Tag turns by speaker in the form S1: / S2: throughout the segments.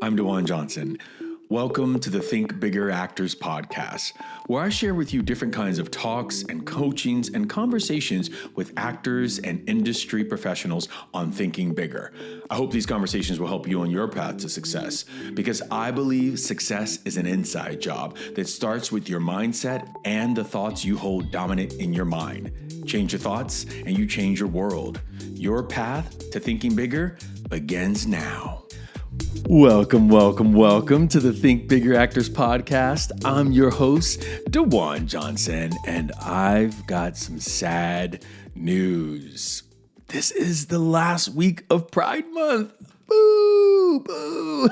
S1: I'm DaJuan Johnson. Welcome to the Think Bigger Actors podcast, where I share with you different kinds of talks and coachings and conversations with actors and industry professionals on thinking bigger. I hope these conversations will help you on your path to success, because I believe success is an inside job that starts with your mindset and the thoughts you hold dominant in your mind. Change your thoughts and you change your world. Your path to thinking bigger begins now. Welcome to the Think Bigger Actors podcast. I'm your host, DaJuan Johnson, and I've got some sad news. This is the last week of Pride Month. Boo, boo.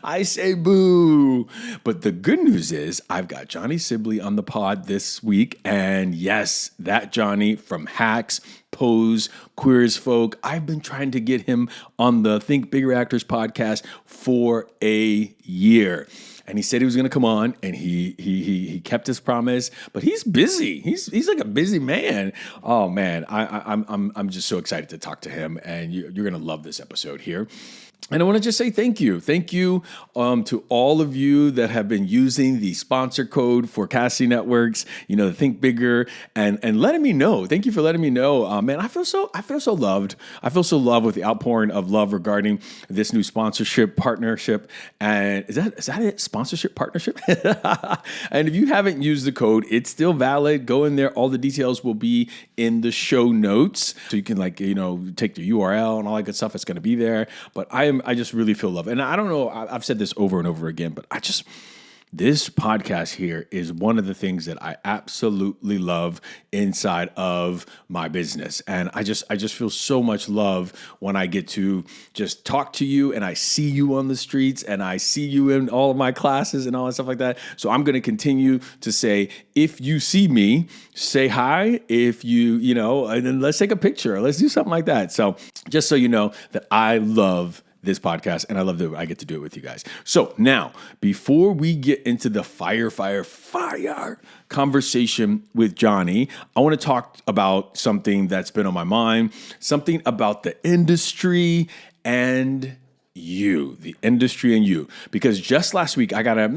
S1: I say boo. But the good news is I've got Johnny Sibilly on the pod this week. And yes, that Johnny from Hacks, Pose, Queer as Folk. I've been trying to get him on the Think Bigger Actors podcast for a year. And he said he was going to come on, and he kept his promise. But he's busy. He's like a busy man. Oh man, I'm just so excited to talk to him, and you're going to love this episode here. And I want to just say thank you. Thank you to all of you that have been using the sponsor code for Cassie Networks, the Think Bigger, and letting me know. Thank you for letting me know. Man, I feel so loved. I feel so loved with the outpouring of love regarding this new sponsorship partnership. And is that it? Sponsorship partnership? And if you haven't used the code, it's still valid. Go in there. All the details will be in the show notes. So you can take the URL and all that good stuff. It's going to be there. But I just really feel love. And I don't know, I've said this over and over again, but this podcast here is one of the things that I absolutely love inside of my business. And I just feel so much love when I get to just talk to you and I see you on the streets and I see you in all of my classes and all that stuff like that. So I'm going to continue to say, if you see me, say hi. If and then let's take a picture. Let's do something like that. So just so you know that I love this podcast, and I love that I get to do it with you guys. So now, before we get into the fire conversation with Johnny, I want to talk about something that's been on my mind, something about the industry and the industry and you. Because just last week, I got I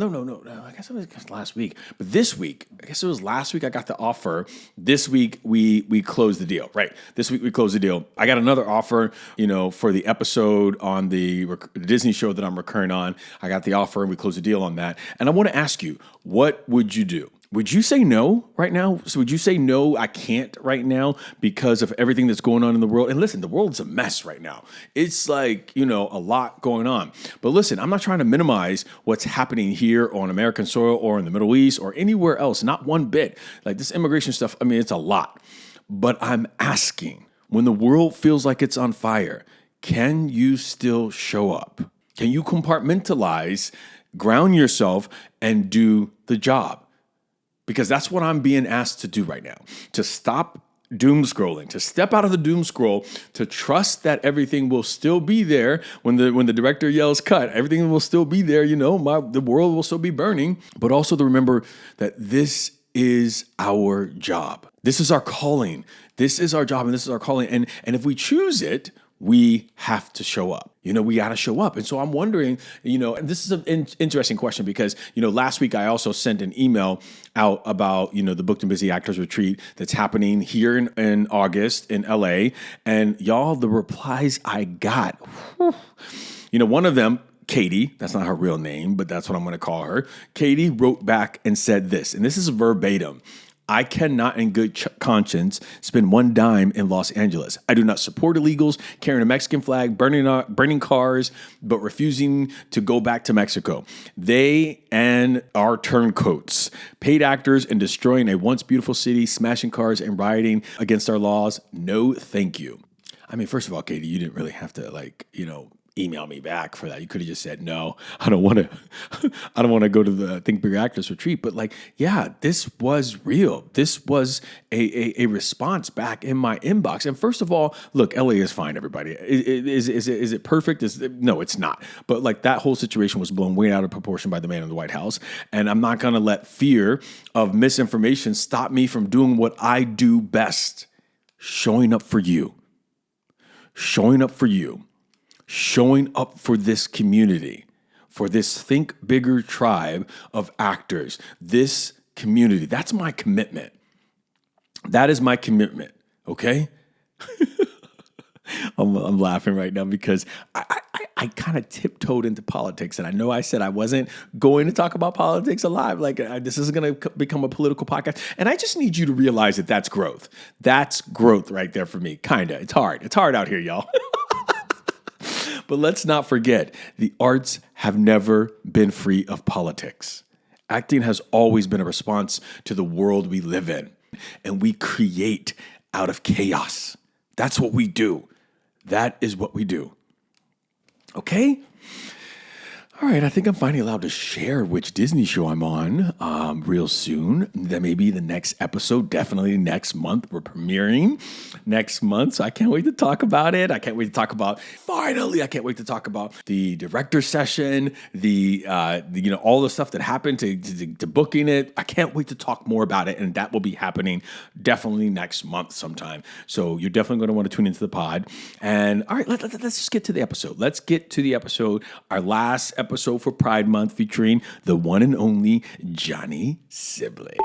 S1: guess it was last week, but this week, I guess it was last week, I got the offer. This week, we closed the deal, right? This week, we closed the deal. I got another offer, for the episode on the Disney show that I'm recurring on. I got the offer and we closed the deal on that. And I want to ask you, what would you do? Would you say no right now? So would you say no, I can't right now because of everything that's going on in the world? And listen, the world's a mess right now. It's like, a lot going on. But listen, I'm not trying to minimize what's happening here on American soil or in the Middle East or anywhere else, not one bit. Like this immigration stuff, it's a lot. But I'm asking, when the world feels like it's on fire, can you still show up? Can you compartmentalize, ground yourself, and do the job? Because that's what I'm being asked to do right now, to stop doom scrolling, to step out of the doom scroll, to trust that everything will still be there when the director yells cut. Everything will still be there, the world will still be burning, but also to remember that this is our job. This is our calling. This is our job and this is our calling. And if we choose it, we have to show up. We got to show up. And so I'm wondering, and this is an interesting question because, last week I also sent an email out about, the Booked and Busy Actors Retreat that's happening here in August in LA. And y'all, the replies I got, one of them, Katie, that's not her real name, but that's what I'm going to call her. Katie wrote back and said this, and this is verbatim. I cannot in good conscience spend one dime in Los Angeles. I do not support illegals carrying a Mexican flag, burning cars, but refusing to go back to Mexico. They and our turncoats, paid actors and destroying a once beautiful city, smashing cars and rioting against our laws. No, thank you. First of all, Katie, you didn't really have to email me back for that. You could have just said, no, I don't want to go to the Think Bigger Actors Retreat. But this was real. This was a response back in my inbox. And first of all, look, LA is fine, everybody. Is it perfect? No, it's not. But that whole situation was blown way out of proportion by the man in the White House. And I'm not going to let fear of misinformation stop me from doing what I do best, showing up for you. showing up for this community, for this Think Bigger tribe of actors, this community. That's my commitment. That is my commitment, okay? I'm laughing right now because I kind of tiptoed into politics, and I know I said I wasn't going to talk about politics alive. Like this is going to become a political podcast, and I just need you to realize that that's growth. That's growth right there for me. Kinda. It's hard. It's hard out here, y'all. But let's not forget, the arts have never been free of politics. Acting has always been a response to the world we live in, and we create out of chaos. That's what we do. That is what we do. Okay? All right, I think I'm finally allowed to share which Disney show I'm on real soon. That may be the next episode, definitely next month. We're premiering next month, so I can't wait to talk about it. I can't wait to talk about, finally, I can't wait to talk about the director session, the all the stuff that happened to booking it. I can't wait to talk more about it, and that will be happening definitely next month sometime. So you're definitely going to want to tune into the pod. And all right, let's just get to the episode. Let's get to the episode, our last episode for Pride Month, featuring the one and only Johnny Sibilly.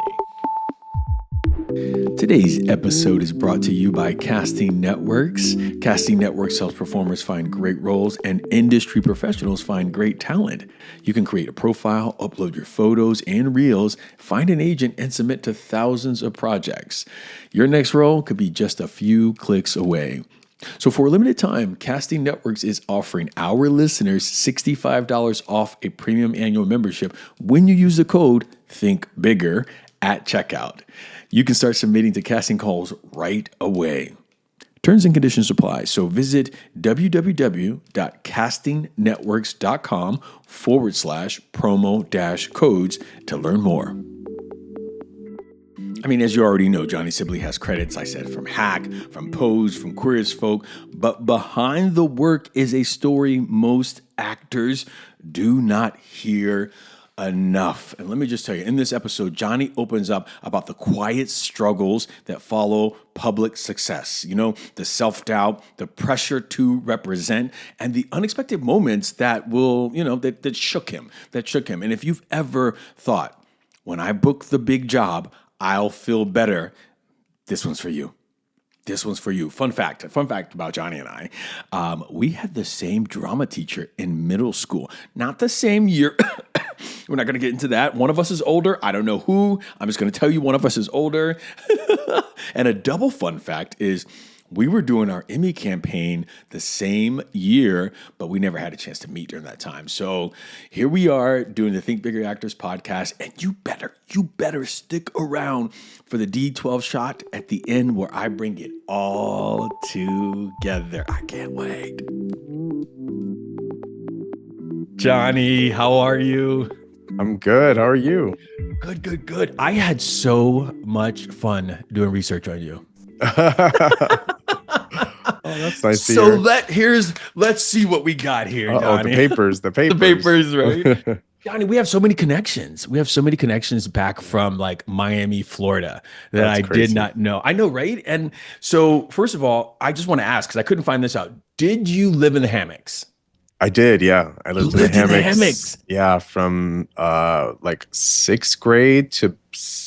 S1: Today's episode is brought to you by Casting Networks. Casting Networks helps performers find great roles and industry professionals find great talent. You can create a profile, upload your photos and reels, find an agent, and submit to thousands of projects. Your next role could be just a few clicks away. So for a limited time, Casting Networks is offering our listeners $65 off a premium annual membership when you use the code ThinkBigger at checkout. You can start submitting to casting calls right away. Terms and conditions apply. So visit www.castingnetworks.com/promo-codes to learn more. I mean, as you already know, Johnny Sibilly has credits, I said, from Hack, from Pose, from Queer as Folk. But behind the work is a story most actors do not hear enough. And let me just tell you, in this episode, Johnny opens up about the quiet struggles that follow public success. You know, the self-doubt, the pressure to represent, and the unexpected moments that will, that shook him. And if you've ever thought, when I book the big job, I'll feel better, this one's for you. This one's for you. Fun fact about Johnny and I. We had the same drama teacher in middle school. Not the same year. We're not going to get into that. One of us is older. I don't know who. I'm just going to tell you one of us is older. And a double fun fact is we were doing our Emmy campaign the same year, but we never had a chance to meet during that time. So here we are doing the Think Bigger Actors podcast, and you better stick around for the D12 shot at the end where I bring it all together. I can't wait. Johnny, how are you?
S2: I'm good. How are you?
S1: Good. I had so much fun doing research on you.
S2: Oh, that's nice to hear.
S1: Let's see what we got here, Johnny.
S2: Oh, the papers.
S1: The papers, right? Johnny, we have so many connections. Back from like Miami, Florida that that's crazy. Did not know. I know, right? And so first of all, I just want to ask, because I couldn't find this out. Did you live in the hammocks?
S2: I did, yeah. I lived in the hammocks. Yeah, from like 6th grade to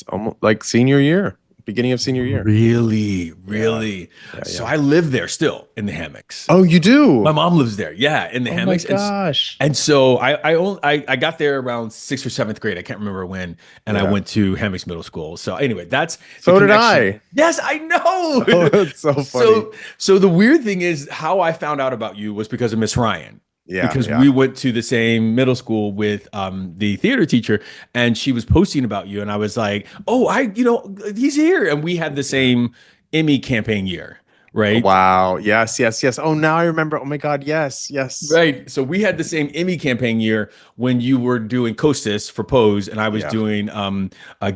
S2: almost like senior year. Beginning of senior year.
S1: Really?
S2: Yeah.
S1: So I live there still in the hammocks.
S2: Oh, you do?
S1: My mom lives there. Yeah, in the hammocks.
S2: Oh my gosh.
S1: And so I got there around 6th or 7th grade. I can't remember when. And I went to Hammocks Middle School. So anyway, that's
S2: so did I.
S1: Yes, I know.
S2: Oh, that's so funny.
S1: So the weird thing is how I found out about you was because of Miss Ryan.
S2: Yeah,
S1: because we went to the same middle school with the theater teacher, and she was posting about you, and I was like, "Oh, he's here," and we had the same Emmy campaign year, right?
S2: Wow. Yes. Oh, now I remember. Oh my God. Yes.
S1: Right. So we had the same Emmy campaign year when you were doing Costas for Pose, and I was doing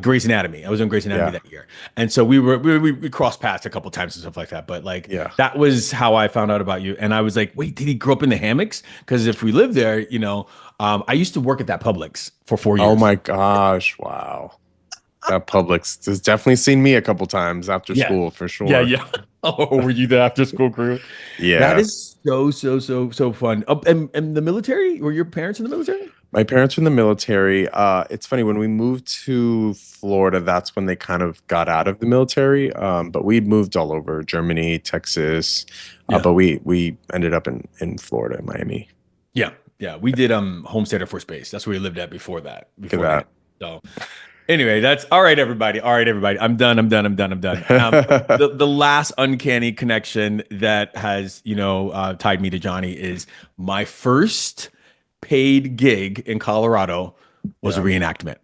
S1: Grey's Anatomy. I was doing Grey's Anatomy that year, and so we crossed paths a couple times and stuff like that. But that was how I found out about you, and I was like, wait, did he grow up in the hammocks? Because if we lived there, I used to work at that Publix for 4 years.
S2: Oh my gosh! Wow. That Publix has definitely seen me a couple times after
S1: Yeah.
S2: school for
S1: Yeah,
S2: sure.
S1: yeah. Oh, were you the after school crew? That
S2: Yeah.
S1: is so fun. And the military? Were your parents in the military?
S2: My parents were in the military. It's funny when we moved to Florida, that's when they kind of got out of the military. But we moved all over Germany, Texas,
S1: Yeah.
S2: but we ended up in Florida, Miami.
S1: Yeah. Yeah. We did Homestead Air Force Base. That's where we lived at
S2: Look at
S1: beforehand.
S2: that.
S1: So anyway, that's all right, everybody. All right, everybody. I'm done. I'm done. I'm done. I'm done. The last uncanny connection that has, tied me to Johnny is my first paid gig in Colorado was a
S2: Yeah.
S1: reenactment.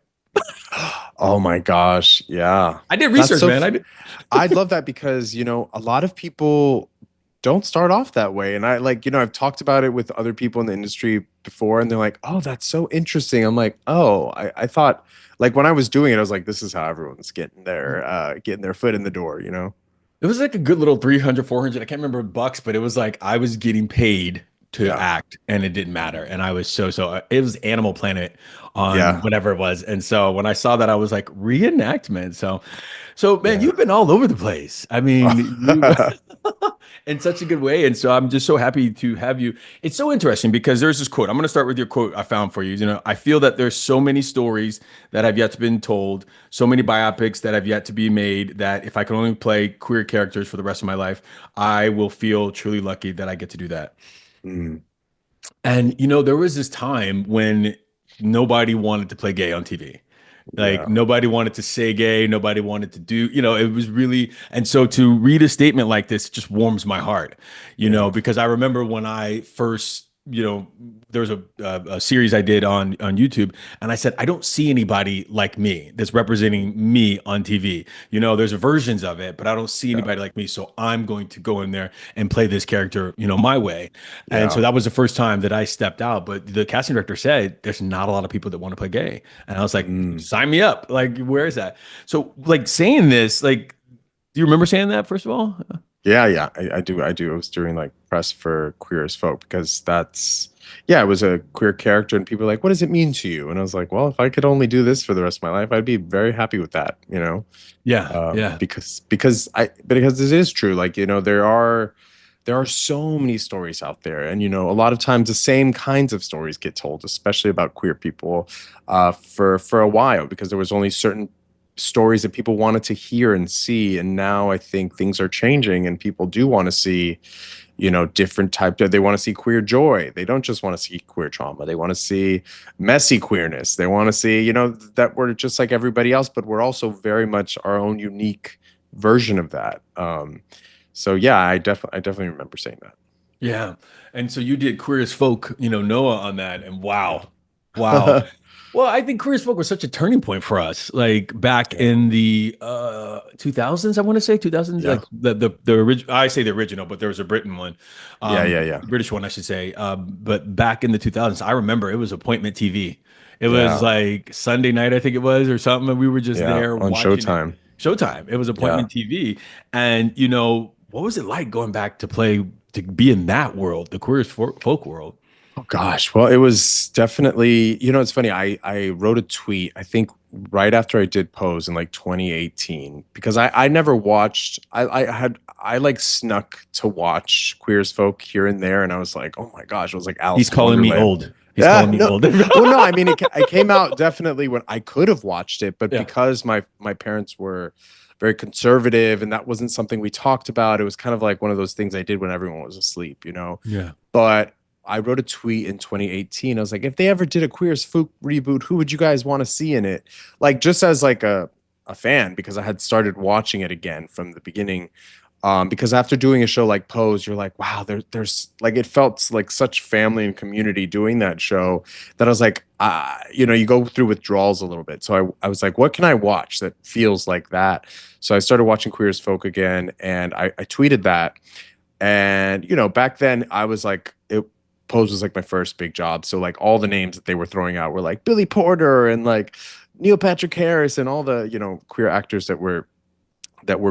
S2: Oh my gosh. Yeah.
S1: I did
S2: That's
S1: research,
S2: so
S1: man. I did.
S2: I love that because, a lot of people don't start off that way. And I like, I've talked about it with other people in the industry before and they're like, oh, that's so interesting. I'm like, oh, I thought like when I was doing it, I was like, this is how everyone's getting their foot in the door,
S1: It was like a good little 300, 400. I can't remember bucks, but it was like I was getting paid to
S2: Yeah.
S1: act and it didn't matter. And I was it was Animal Planet on
S2: Yeah.
S1: whatever it was. And so when I saw that, I was like, reenactment. So man,
S2: Yeah.
S1: you've been all over the place. I mean, you in such a good way. And so I'm just so happy to have you. It's so interesting because there's this quote. I'm going to start with your quote I found for you. I feel that there's so many stories that have yet to been told, so many biopics that have yet to be made that if I can only play queer characters for the rest of my life, I will feel truly lucky that I get to do that.
S2: Mm,
S1: And there was this time when nobody wanted to play gay on TV. Like
S2: yeah.
S1: nobody wanted to say gay, nobody wanted to do, it was really, and so to read a statement like this just warms my heart,
S2: Yeah.
S1: because I remember when I first, there was a series I did on YouTube, and I said I don't see anybody like me that's representing me on TV. There's versions of it, but I don't see
S2: Yeah.
S1: anybody like me, so I'm going to go in there and play this character, my way. And so
S2: Yeah.
S1: that was the first time that I stepped out. But the casting director said there's not a lot of people that want to play gay, and I was like,
S2: Mm.
S1: sign me up. Like, where is that? So, like saying this, like, do you remember saying that first of all?
S2: Yeah, yeah, I do. I do. I was doing like press for Queer as Folk because yeah, it was a queer character, and people were like, what does it mean to you? And I was like, well, if I could only do this for the rest of my life, I'd be very happy with that,
S1: Yeah, yeah,
S2: because it is true. Like, there are so many stories out there, and a lot of times the same kinds of stories get told, especially about queer people, for a while because there was only certain stories that people wanted to hear and see, and now I think things are changing and people do want to see different they want to see queer joy. They don't just want to see queer trauma. They want to see messy queerness. They want to see that we're just like everybody else, but we're also very much our own unique version of that. So yeah, I definitely remember saying that.
S1: yeah. And so you did Queer as Folk, Noah on that, and wow, wow. Well, I think Queer as Folk was such a turning point for us. Like back
S2: Yeah.
S1: in the 2000s, I want to say 2000s,
S2: Yeah.
S1: like the original. I say the original, but there was a Britain one,
S2: Yeah. Yeah. Yeah.
S1: British one, I should say. But back in the 2000s, I remember it was appointment TV. It was
S2: Yeah.
S1: like Sunday night, I think it was, or something, and we were just
S2: Yeah.
S1: there
S2: On
S1: watching it.
S2: Showtime.
S1: Showtime. It was
S2: Yeah.
S1: appointment TV, and what was it like going back to be in that world, the Queer as Folk world?
S2: Oh gosh. Well, it was definitely, it's funny. I wrote a tweet, I think right after I did Pose in like 2018, because I never watched, I like snuck to watch Queer as Folk here and there. And I was like, oh my gosh, it was like
S1: He's
S2: Alice in
S1: calling me
S2: Wonderland.
S1: old. He's
S2: Yeah,
S1: calling me
S2: no.
S1: old.
S2: Well, no, I mean, it came out definitely when I could have watched it, but
S1: Yeah.
S2: because my parents were very conservative and that wasn't something we talked about, it was kind of like one of those things I did when everyone was asleep.
S1: Yeah.
S2: But I wrote a tweet in 2018. I was like, if they ever did a Queer as Folk reboot, who would you guys want to see in it? Like, just as like a fan, because I had started watching it again from the beginning. Because after doing a show like Pose, you're like, wow, there's like, it felt like such family and community doing that show that I was like, you go through withdrawals a little bit. So I was like, what can I watch that feels like that? So I started watching Queer as Folk again, and I tweeted that. And, back then I was like, Pose was like my first big job. So like all the names that they were throwing out were like Billy Porter and like Neil Patrick Harris and all the, queer actors that were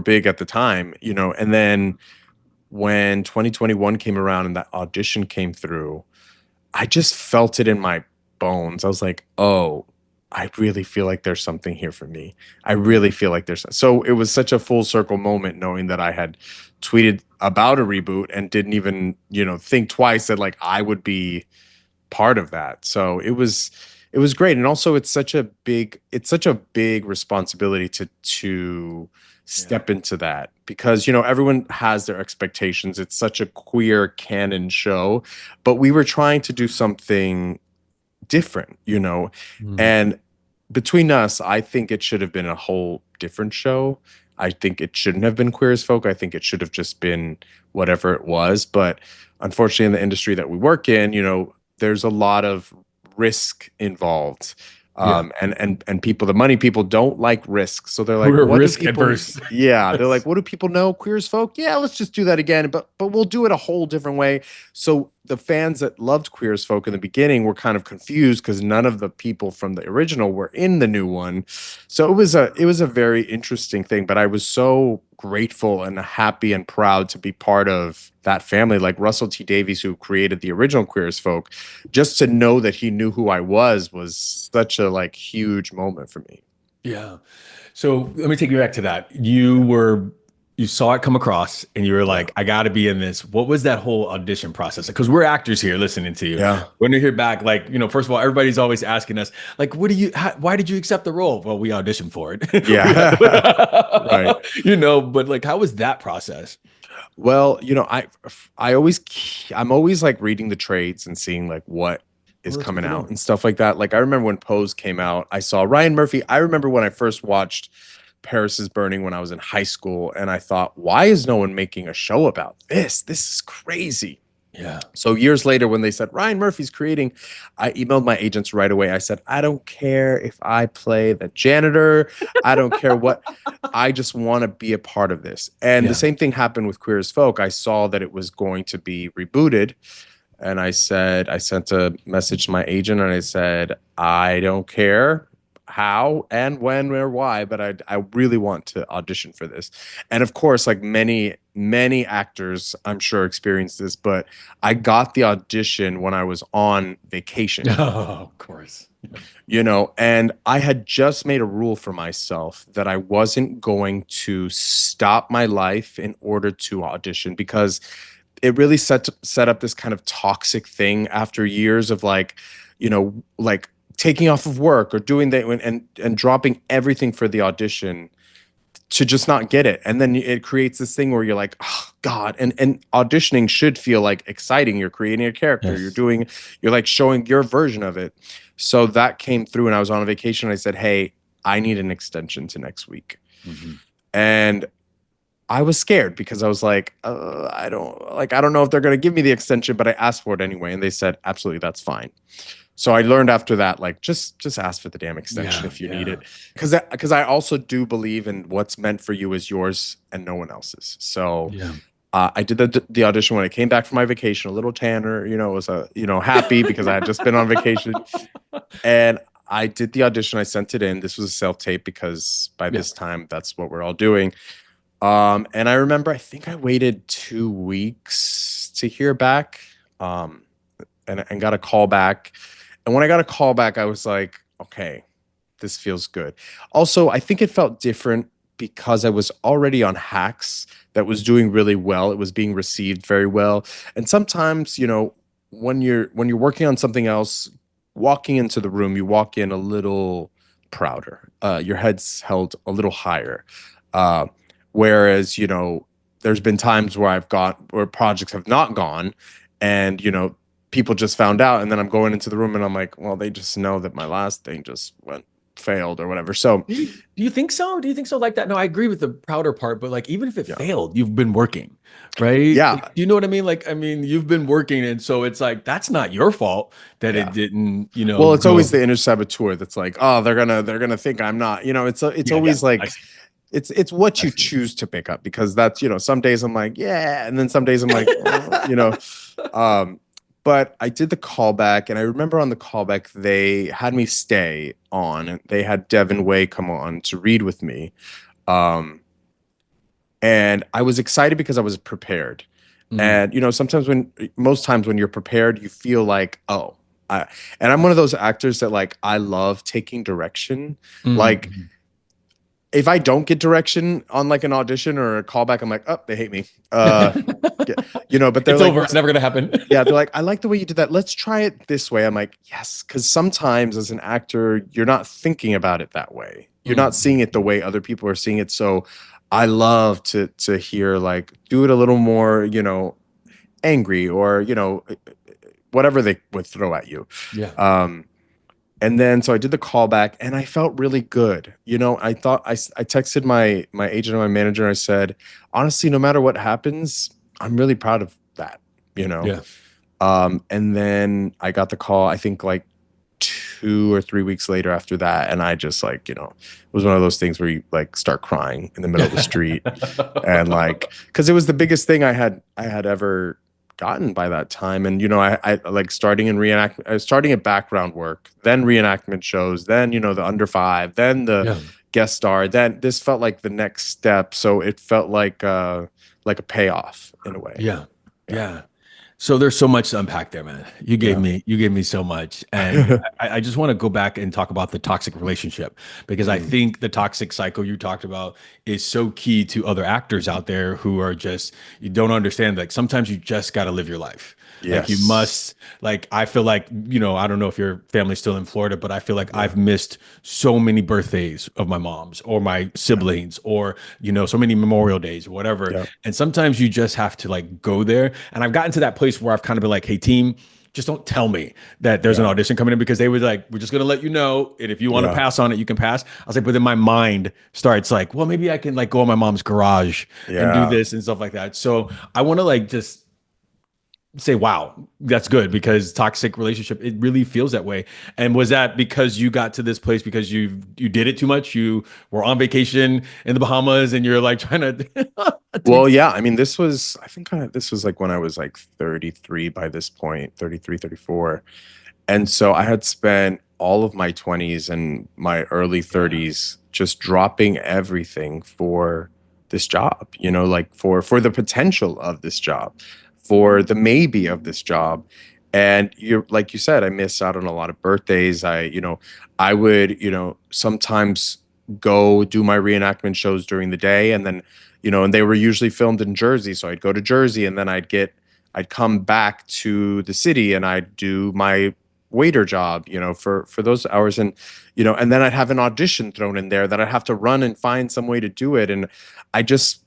S2: big at the time, and then when 2021 came around and that audition came through, I just felt it in my bones. I was like, oh, I really feel like there's something here for me. I really feel like there's so it was such a full circle moment knowing that I had tweeted about a reboot and didn't even, think twice that like I would be part of that. So it was great. And also it's such a big responsibility to
S1: Yeah.
S2: step into that because everyone has their expectations. It's such a queer canon show, but we were trying to do something different.
S1: Mm.
S2: And between us, I think it should have been a whole different show. I think it shouldn't have been Queer as Folk. I think it should have just been whatever it was. But unfortunately, in the industry that we work in, there's a lot of risk involved.
S1: Yeah.
S2: And people, the money people don't like risk. So they're like,
S1: We're
S2: what do
S1: risk
S2: people,
S1: adverse.
S2: yeah, they're like, what do people know? Queer as Folk? Yeah, let's just do that again. But we'll do it a whole different way. So the fans that loved Queer as Folk in the beginning were kind of confused because none of the people from the original were in the new one. So it was a very interesting thing, but I was so grateful and happy and proud to be part of that family. Like Russell T Davies, who created the original Queer as Folk, just to know that he knew who I was such a like huge moment for me.
S1: Yeah. So let me take you back to that. You saw it come across and you were
S2: Yeah.
S1: like, I got to be in this. What was that whole audition process? Because we're actors here listening to you.
S2: Yeah.
S1: When you hear back, like, first of all, everybody's always asking us, like, why did you accept the role? Well, we auditioned for it.
S2: Right.
S1: But like, how was that process?
S2: Well, I'm always like reading the trades and seeing like what
S1: Oh,
S2: is
S1: that's good
S2: coming
S1: to
S2: out
S1: know.
S2: and stuff like that. Like I remember when Pose came out, I saw Ryan Murphy. I remember when I first watched Paris is Burning when I was in high school, and I thought, why is no one making a show about this? This is crazy.
S1: Yeah.
S2: So years later, when they said Ryan Murphy's creating, I emailed my agents right away. I said, I don't care if I play the janitor. I don't care what. I just want to be a part of this. And the
S1: Yeah.
S2: same thing happened with Queer as Folk. I saw that it was going to be rebooted. And I sent a message to my agent and I said, I don't care how and when or why, but I really want to audition for this. And of course, like many actors, I'm sure experienced this, but I got the audition when I was on vacation,
S1: Oh, of course.
S2: and I had just made a rule for myself that I wasn't going to stop my life in order to audition because it really set up this kind of toxic thing after years of like taking off of work or doing that and dropping everything for the audition to just not get it. And then it creates this thing where you're like, oh God. And auditioning should feel like exciting. You're creating a character.
S1: Yes.
S2: You're like showing your version of it. So that came through and I was on a vacation. I said, hey, I need an extension to next week.
S1: Mhm.
S2: And I was scared because I was like, I don't know if they're going to give me the extension, but I asked for it anyway. And they said, absolutely, that's fine. So I learned after that, like, just ask for the damn extension
S1: Yeah.
S2: if you need
S1: Yeah.
S2: it. Because I also do believe in what's meant for you is yours and no one else's. So
S1: Yeah.
S2: I did the audition when I came back from my vacation, a little tanner, was happy because I had just been on vacation. And I did the audition. I sent it in. This was a self tape because by
S1: Yeah.
S2: this time, that's what we're all doing. And I remember, I think I waited 2 weeks to hear back, and got a call back. And when I got a call back, I was like, okay, this feels good. Also, I think it felt different because I was already on Hacks that was doing really well. It was being received very well. And sometimes, when you're working on something else, walking into the room, you walk in a little prouder. Your head's held a little higher. Uh, Whereas, there's been times where projects have not gone and, people just found out. And then I'm going into the room and I'm like, well, they just know that my last thing just failed or whatever. So,
S1: Do you think so? Do you think so like that? No, I agree with the prouder part, but like even if it
S2: yeah.
S1: failed, you've been working, right?
S2: Yeah.
S1: Like, do you know what I mean? Like, I mean, you've been working, and so it's like that's not your fault that it
S2: Yeah.
S1: didn't,
S2: Well, it's always
S1: go.
S2: the inner saboteur that's like, oh, they're gonna think I'm not. It's
S1: Yeah, yeah.
S2: always
S1: I
S2: like
S1: see.
S2: it's what
S1: I
S2: you
S1: see.
S2: choose to pick up because that's some days I'm like, yeah, and then some days I'm like, um, but I did the callback, and I remember on the callback they had me stay on, and they had Devin Way come on to read with me, um, and I was excited because I was prepared.
S1: Mm,
S2: And sometimes most times when you're prepared, you feel like, oh, And I'm one of those actors that like I love taking direction. Like
S1: Mm.
S2: if I don't get direction on like an audition or a callback, I'm like, oh, they hate me. Uh, yeah, but they're
S3: It's
S2: like,
S3: over. It's never gonna happen.
S2: yeah, they're like, I like the way you did that. Let's try it this way. I'm like, yes, because sometimes as an actor, you're not thinking about it that way. You're not seeing it the way other people are seeing it. So I love to hear like do it a little more, angry or whatever they would throw at you.
S3: Yeah.
S2: Um, and then so I did the callback and I felt really good. I thought I texted my agent and my manager and I said, honestly, no matter what happens, I'm really proud of that, you know.
S3: Yeah.
S2: And then I got the call, I think like 2 or 3 weeks later after that, and I just like, it was one of those things where you like start crying in the middle of the street, and like, because it was the biggest thing I had ever gotten by that time. And I like starting at background work, then reenactment shows, then the under five, then the
S3: Yeah.
S2: guest star. Then this felt like the next step, so it felt like a payoff in a way.
S3: Yeah.
S2: Yeah.
S3: Yeah.
S1: So there's so much to unpack there, man.
S3: Yeah.
S1: You gave me so much. And I just want to go back and talk about the toxic relationship because I
S2: Mhm.
S1: think the toxic cycle you talked about is so key to other actors out there who are just, you don't understand. Like sometimes you just got to live your life. Like you
S2: Yes.
S1: must, like, I feel like, I don't know if your family's still in Florida, but I feel like
S2: Yeah.
S1: I've missed so many birthdays of my mom's or my
S2: Yeah.
S1: siblings or, so many Memorial Days or whatever.
S2: Yeah.
S1: And sometimes you just have to like go there. And I've gotten to that place where I've kind of been like, hey, team, just don't tell me that there's an
S2: Yeah.
S1: audition coming in because they would like, we're just gonna let you know. And if you want to
S2: Yeah.
S1: pass on it, you can pass. I was like, but then my mind starts like, well, maybe I can like go in my mom's garage and do
S2: Yeah.
S1: this and stuff like that. So I want to like just say, wow, that's good because toxic relationship, it really feels that way. And was that because you got to this place because you did it too much? You were on vacation in the Bahamas and you're like trying to take.
S2: Well, yeah, I mean, this was like when I was like 33 by this point, 33, 34. And so I had spent all of my 20s and my early
S3: Yeah.
S2: 30s just dropping everything for this job, like for the potential of this job, for the maybe of this job. And you're like you said, I missed out on a lot of birthdays. I would, sometimes go do my reenactment shows during the day and then, and they were usually filmed in Jersey. So I'd go to Jersey and then I'd come back to the city and I'd do my waiter job, for those hours. And, and then I'd have an audition thrown in there that I'd have to run and find some way to do it. And I just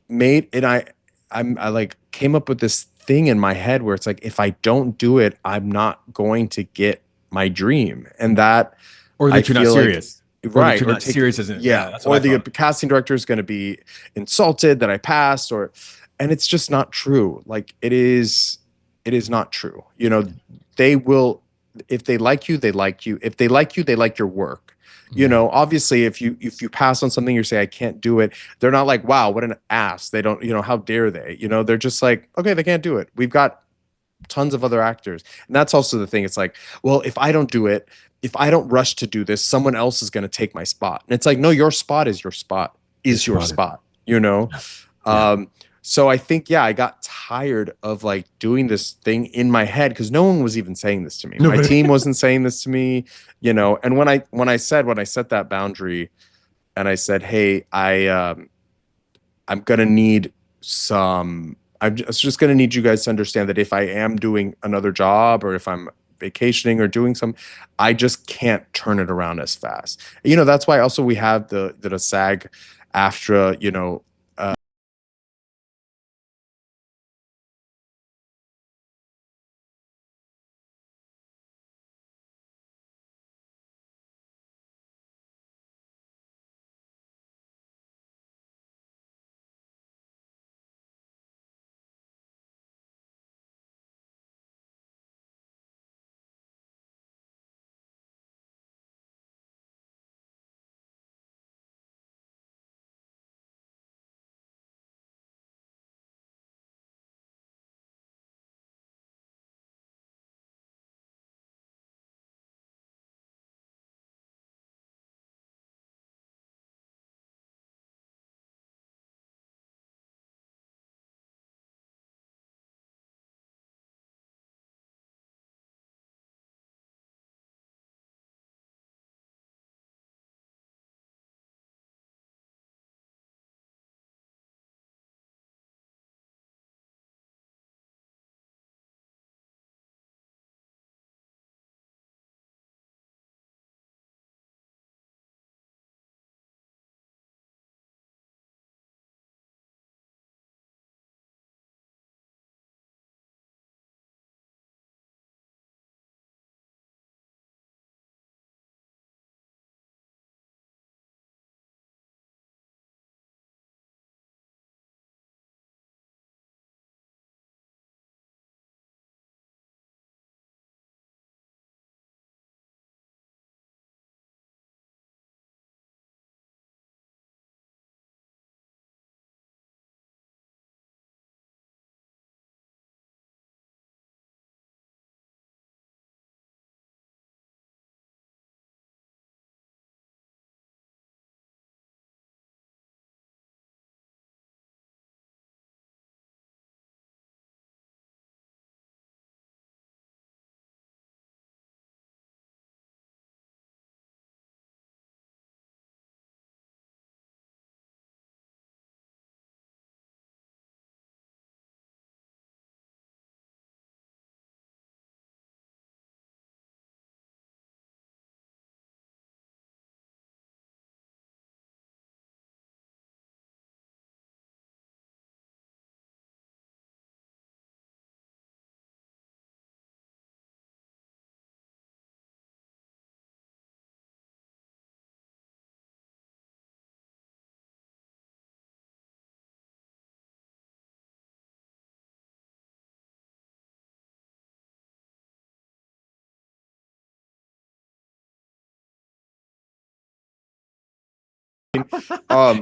S2: made and I like came up with this thing in my head where it's like, if I don't do it, I'm not going to get my dream. And that
S1: Or
S2: I
S1: that you're not
S2: feel like
S1: serious, or that
S2: right
S1: you're
S2: or
S1: not
S2: take
S1: serious, isn't it?
S2: yeah
S1: Yeah, that's what
S2: or
S1: I
S2: the
S1: thought.
S2: casting director is going to be insulted that I passed or and it's just not true. Like it is not true. They will if they like you, they like you. If they like you, they like your work.
S3: Yeah.
S2: Obviously if you pass on something, you say I can't do it. They're not like, wow, what an ass. They don't, how dare they? They're just like, okay, they can't do it. We've got tons of other actors. And that's also the thing. It's like, well, if I don't do it, if I don't rush to do this, someone else is going to take my spot. And it's like, no, your spot is your spot,
S3: It's
S2: is your
S3: spotted.
S2: spot,
S3: Yeah. Yeah.
S2: Um, so I think, yeah, I got tired of like doing this thing in my head because no one was even saying this to me. My
S1: Nobody.
S2: team wasn't saying this to me, and when I set that boundary and I said, hey, I'm gonna need some. I'm just gonna need you guys to understand that if I am doing another job or if I'm vacationing or doing some, I just can't turn it around as fast. That's why also we have the SAG AFTRA,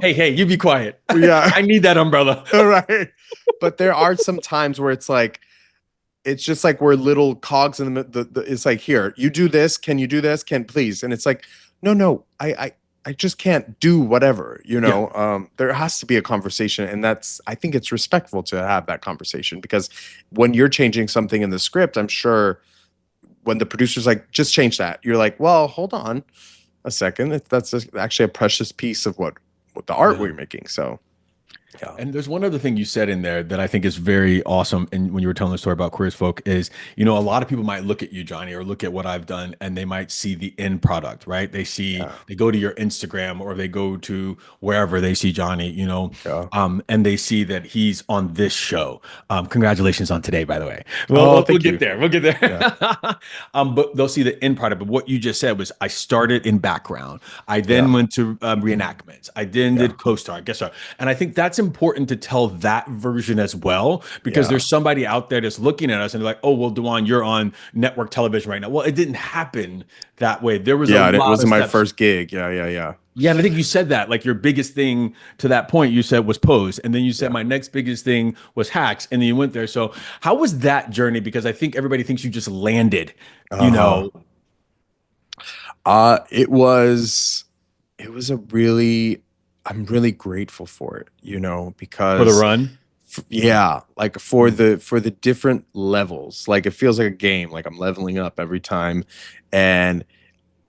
S1: Hey, you be quiet.
S2: Yeah.
S1: I need that umbrella.
S2: Right. But there are some times where it's like, it's just like we're little cogs in it's like, here, you do this. Can you do this? Can please? And it's like, no, I just can't do whatever, there has to be a conversation. And I think it's respectful to have that conversation, because when you're changing something in the script, I'm sure when the producer's like, just change that, you're like, well, hold on a second. That's actually a precious piece of what the art we're making. So yeah.
S1: And there's one other thing you said in there that I think is very awesome. And when you were telling the story about Queer as Folk is, a lot of people might look at you, Johnny, or look at what I've done, and they might see the end product, right? They go to your Instagram, or they go to wherever they see Johnny, and they see that he's on this show. Congratulations on today, by the way. We'll get there. We'll get there. Yeah. But they'll see the end product. But what you just said was, I started in background. I then went to reenactments. I then did co-star, guest star. And I think that's important to tell that version as well, because there's somebody out there that's looking at us and they're like, oh, well, DaJuan, you're on network television right now. Well, it didn't happen that way. There was a lot.
S2: It wasn't my
S1: steps.
S2: first gig. Yeah.
S1: Yeah, and I think you said that, like, your biggest thing to that point, you said was Pose, and then you said my next biggest thing was Hacks, and then you went there. So how was that journey? Because I think everybody thinks you just landed,
S2: it was I'm really grateful for it, because
S1: for the run.
S2: Like for the different levels, like it feels like a game, like I'm leveling up every time. And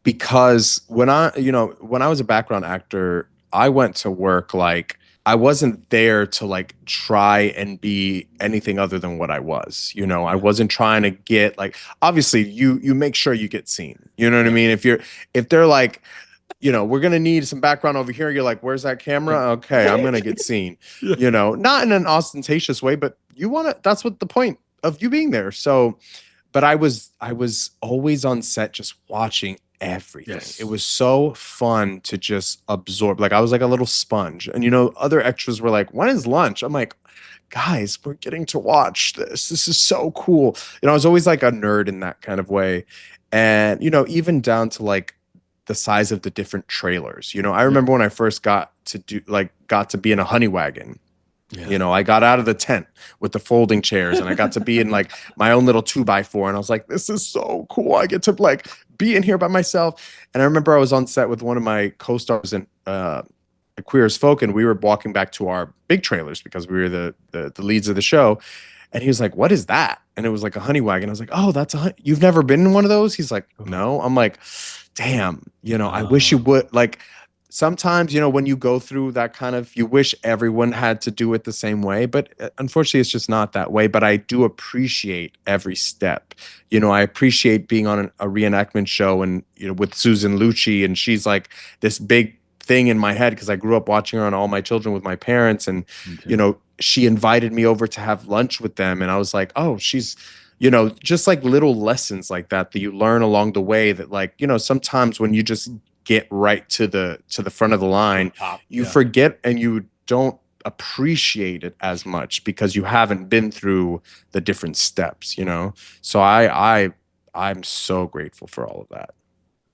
S2: because when I was a background actor, I went to work, like I wasn't there to like try and be anything other than what I was. I wasn't trying to get, like, obviously you make sure you get seen. You know what I mean? If they're like, we're going to need some background over here, you're like, where's that camera? Okay, I'm going to get seen. Not in an ostentatious way, but that's what the point of you being there. So, but I was always on set just watching everything.
S1: Yes.
S2: It was so fun to just absorb. Like I was like a little sponge. And other extras were like, when is lunch? I'm like, guys, we're getting to watch this. This is so cool. I was always like a nerd in that kind of way. And even down to like the size of the different trailers. I remember when I first got to be in a honey wagon. I got out of the tent with the folding chairs, and I got to be in like my own little 2x4, and I was like, this is so cool. I get to like be in here by myself. And I remember I was on set with one of my co-stars in Queer as Folk, and we were walking back to our big trailers because we were the leads of the show. And he was like, what is that? And it was like a honey wagon. I was like, oh, that's you've never been in one of those? He's like, no. I'm like, damn, I wish you would. Like, sometimes, when you go through that kind of, you wish everyone had to do it the same way, but unfortunately it's just not that way. But I do appreciate every step. I appreciate being on a reenactment show and, with Susan Lucci, and she's like this big thing in my head because I grew up watching her on All My Children with my parents. And, she invited me over to have lunch with them. And I was like, oh, she's, just like little lessons like that you learn along the way that, like, sometimes when you just get right to the front of the line, you forget and you don't appreciate it as much because you haven't been through the different steps, So I'm so grateful for all of that.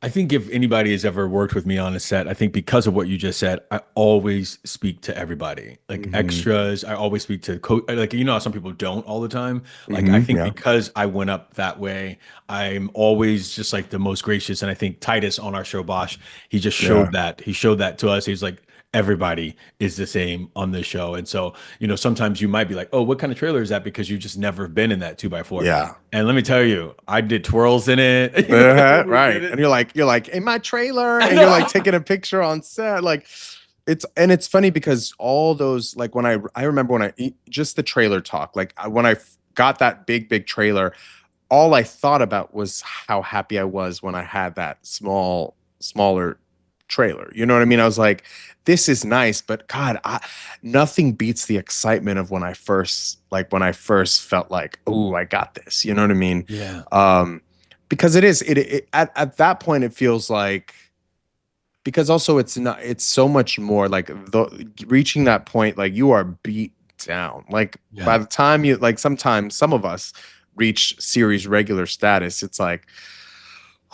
S1: I think if anybody has ever worked with me on a set, I think because of what you just said, I always speak to everybody, like extras. I always speak to like, how some people don't all the time. Like, I think because I went up that way, I'm always just like the most gracious. And I think Titus on our show, Bosch, he just showed that. He showed that to us. He's like, everybody is the same on this show. And so, sometimes you might be like, oh, what kind of trailer is that? Because you've just never been in that 2x4.
S2: Yeah.
S1: And let me tell you, I did twirls in it.
S2: Right. And you're like, in my trailer, and you're like taking a picture on set. Like, it's funny because all those, like, when I remember when just the trailer talk, like when I got that big trailer, all I thought about was how happy I was when I had that smaller trailer. You know what I mean? I was like, this is nice, but God, nothing beats the excitement of when I first felt like, oh, I got this. You know what I mean?
S1: Yeah.
S2: Because it is at that point it feels like, because also it's so much more like reaching that point, like you are beat down. Like by the time you, like, sometimes some of us reach series regular status, it's like,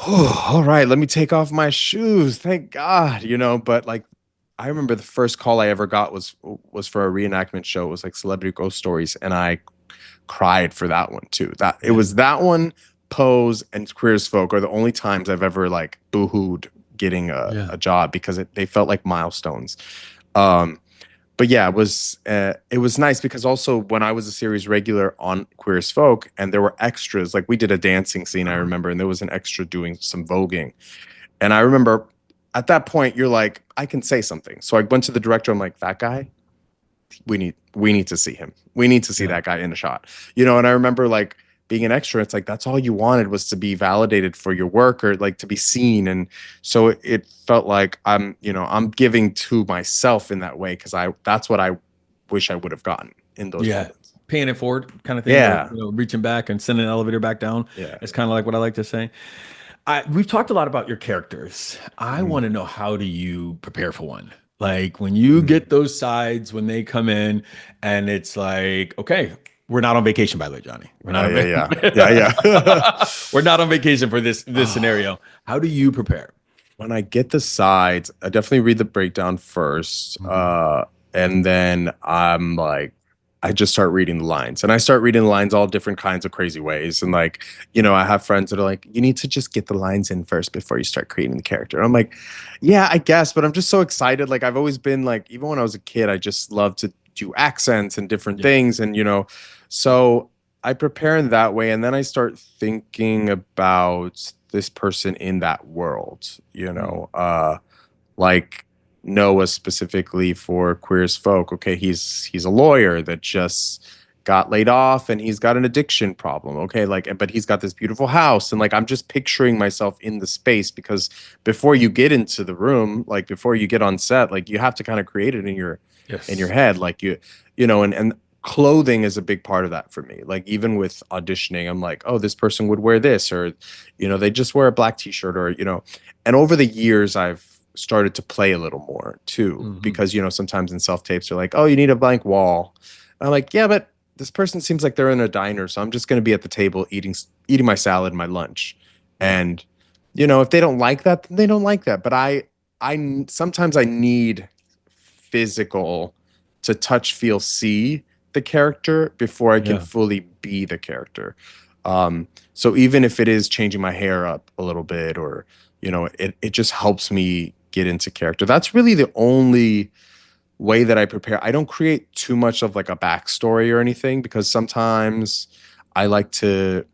S2: oh, all right, let me take off my shoes. Thank God, but like I remember the first call I ever got was for a reenactment show. It was like Celebrity Ghost Stories, and I cried for that one too. That it was that one, Pose, and Queer as Folk are the only times I've ever like boohooed getting a job because they felt like milestones. But yeah, it was nice because also when I was a series regular on Queer as Folk and there were extras, like we did a dancing scene, I remember, and there was an extra doing some voguing. And I remember at that point, you're like, I can say something. So I went to the director. I'm like, that guy, we need to see him. We need to see that guy in a shot. You know, and I remember like being an extra, it's like that's all you wanted was to be validated for your work or like to be seen. And so it felt like I'm giving to myself in that way because that's what I wish I would have gotten in those moments.
S1: Paying it forward kind of thing.
S2: Yeah.
S1: Or, reaching back and sending an elevator back down.
S2: Yeah.
S1: It's kind of like what I like to say. We've talked a lot about your characters. I want to know, how do you prepare for one? Like when you get those sides, when they come in and it's like, okay, we're not on vacation, by the way, Johnny. We're not
S2: Yeah.
S1: We're not on vacation for this scenario. How do you prepare?
S2: When I get the sides, I definitely read the breakdown first. And then I'm like, I just start reading the lines, and I start reading the lines all different kinds of crazy ways. And like, I have friends that are like, you need to just get the lines in first before you start creating the character. And I'm like, yeah, I guess, but I'm just so excited. Like I've always been like, even when I was a kid, I just loved to do accents and different things. And, so I prepare in that way. And then I start thinking about this person in that world, like Noah specifically for Queer as Folk. Okay, he's a lawyer that just got laid off and he's got an addiction problem. Okay, like, but he's got this beautiful house, and like I'm just picturing myself in the space because before you get into the room, like before you get on set, like you have to kind of create it in your head, like and clothing is a big part of that for me. Like even with auditioning, I'm like, oh, this person would wear this, or they just wear a black t-shirt, or and over the years I've started to play a little more too, because sometimes in self-tapes they're like, oh, you need a blank wall. And I'm like, yeah, but this person seems like they're in a diner, so I'm just going to be at the table eating my salad and my lunch. And if they don't like that, then they don't like that. But I sometimes I need physical to touch, feel, see the character before I can fully be the character. So even if it is changing my hair up a little bit, or it just helps me get into character. That's really the only way that I prepare. I don't create too much of like a backstory or anything, because sometimes I like to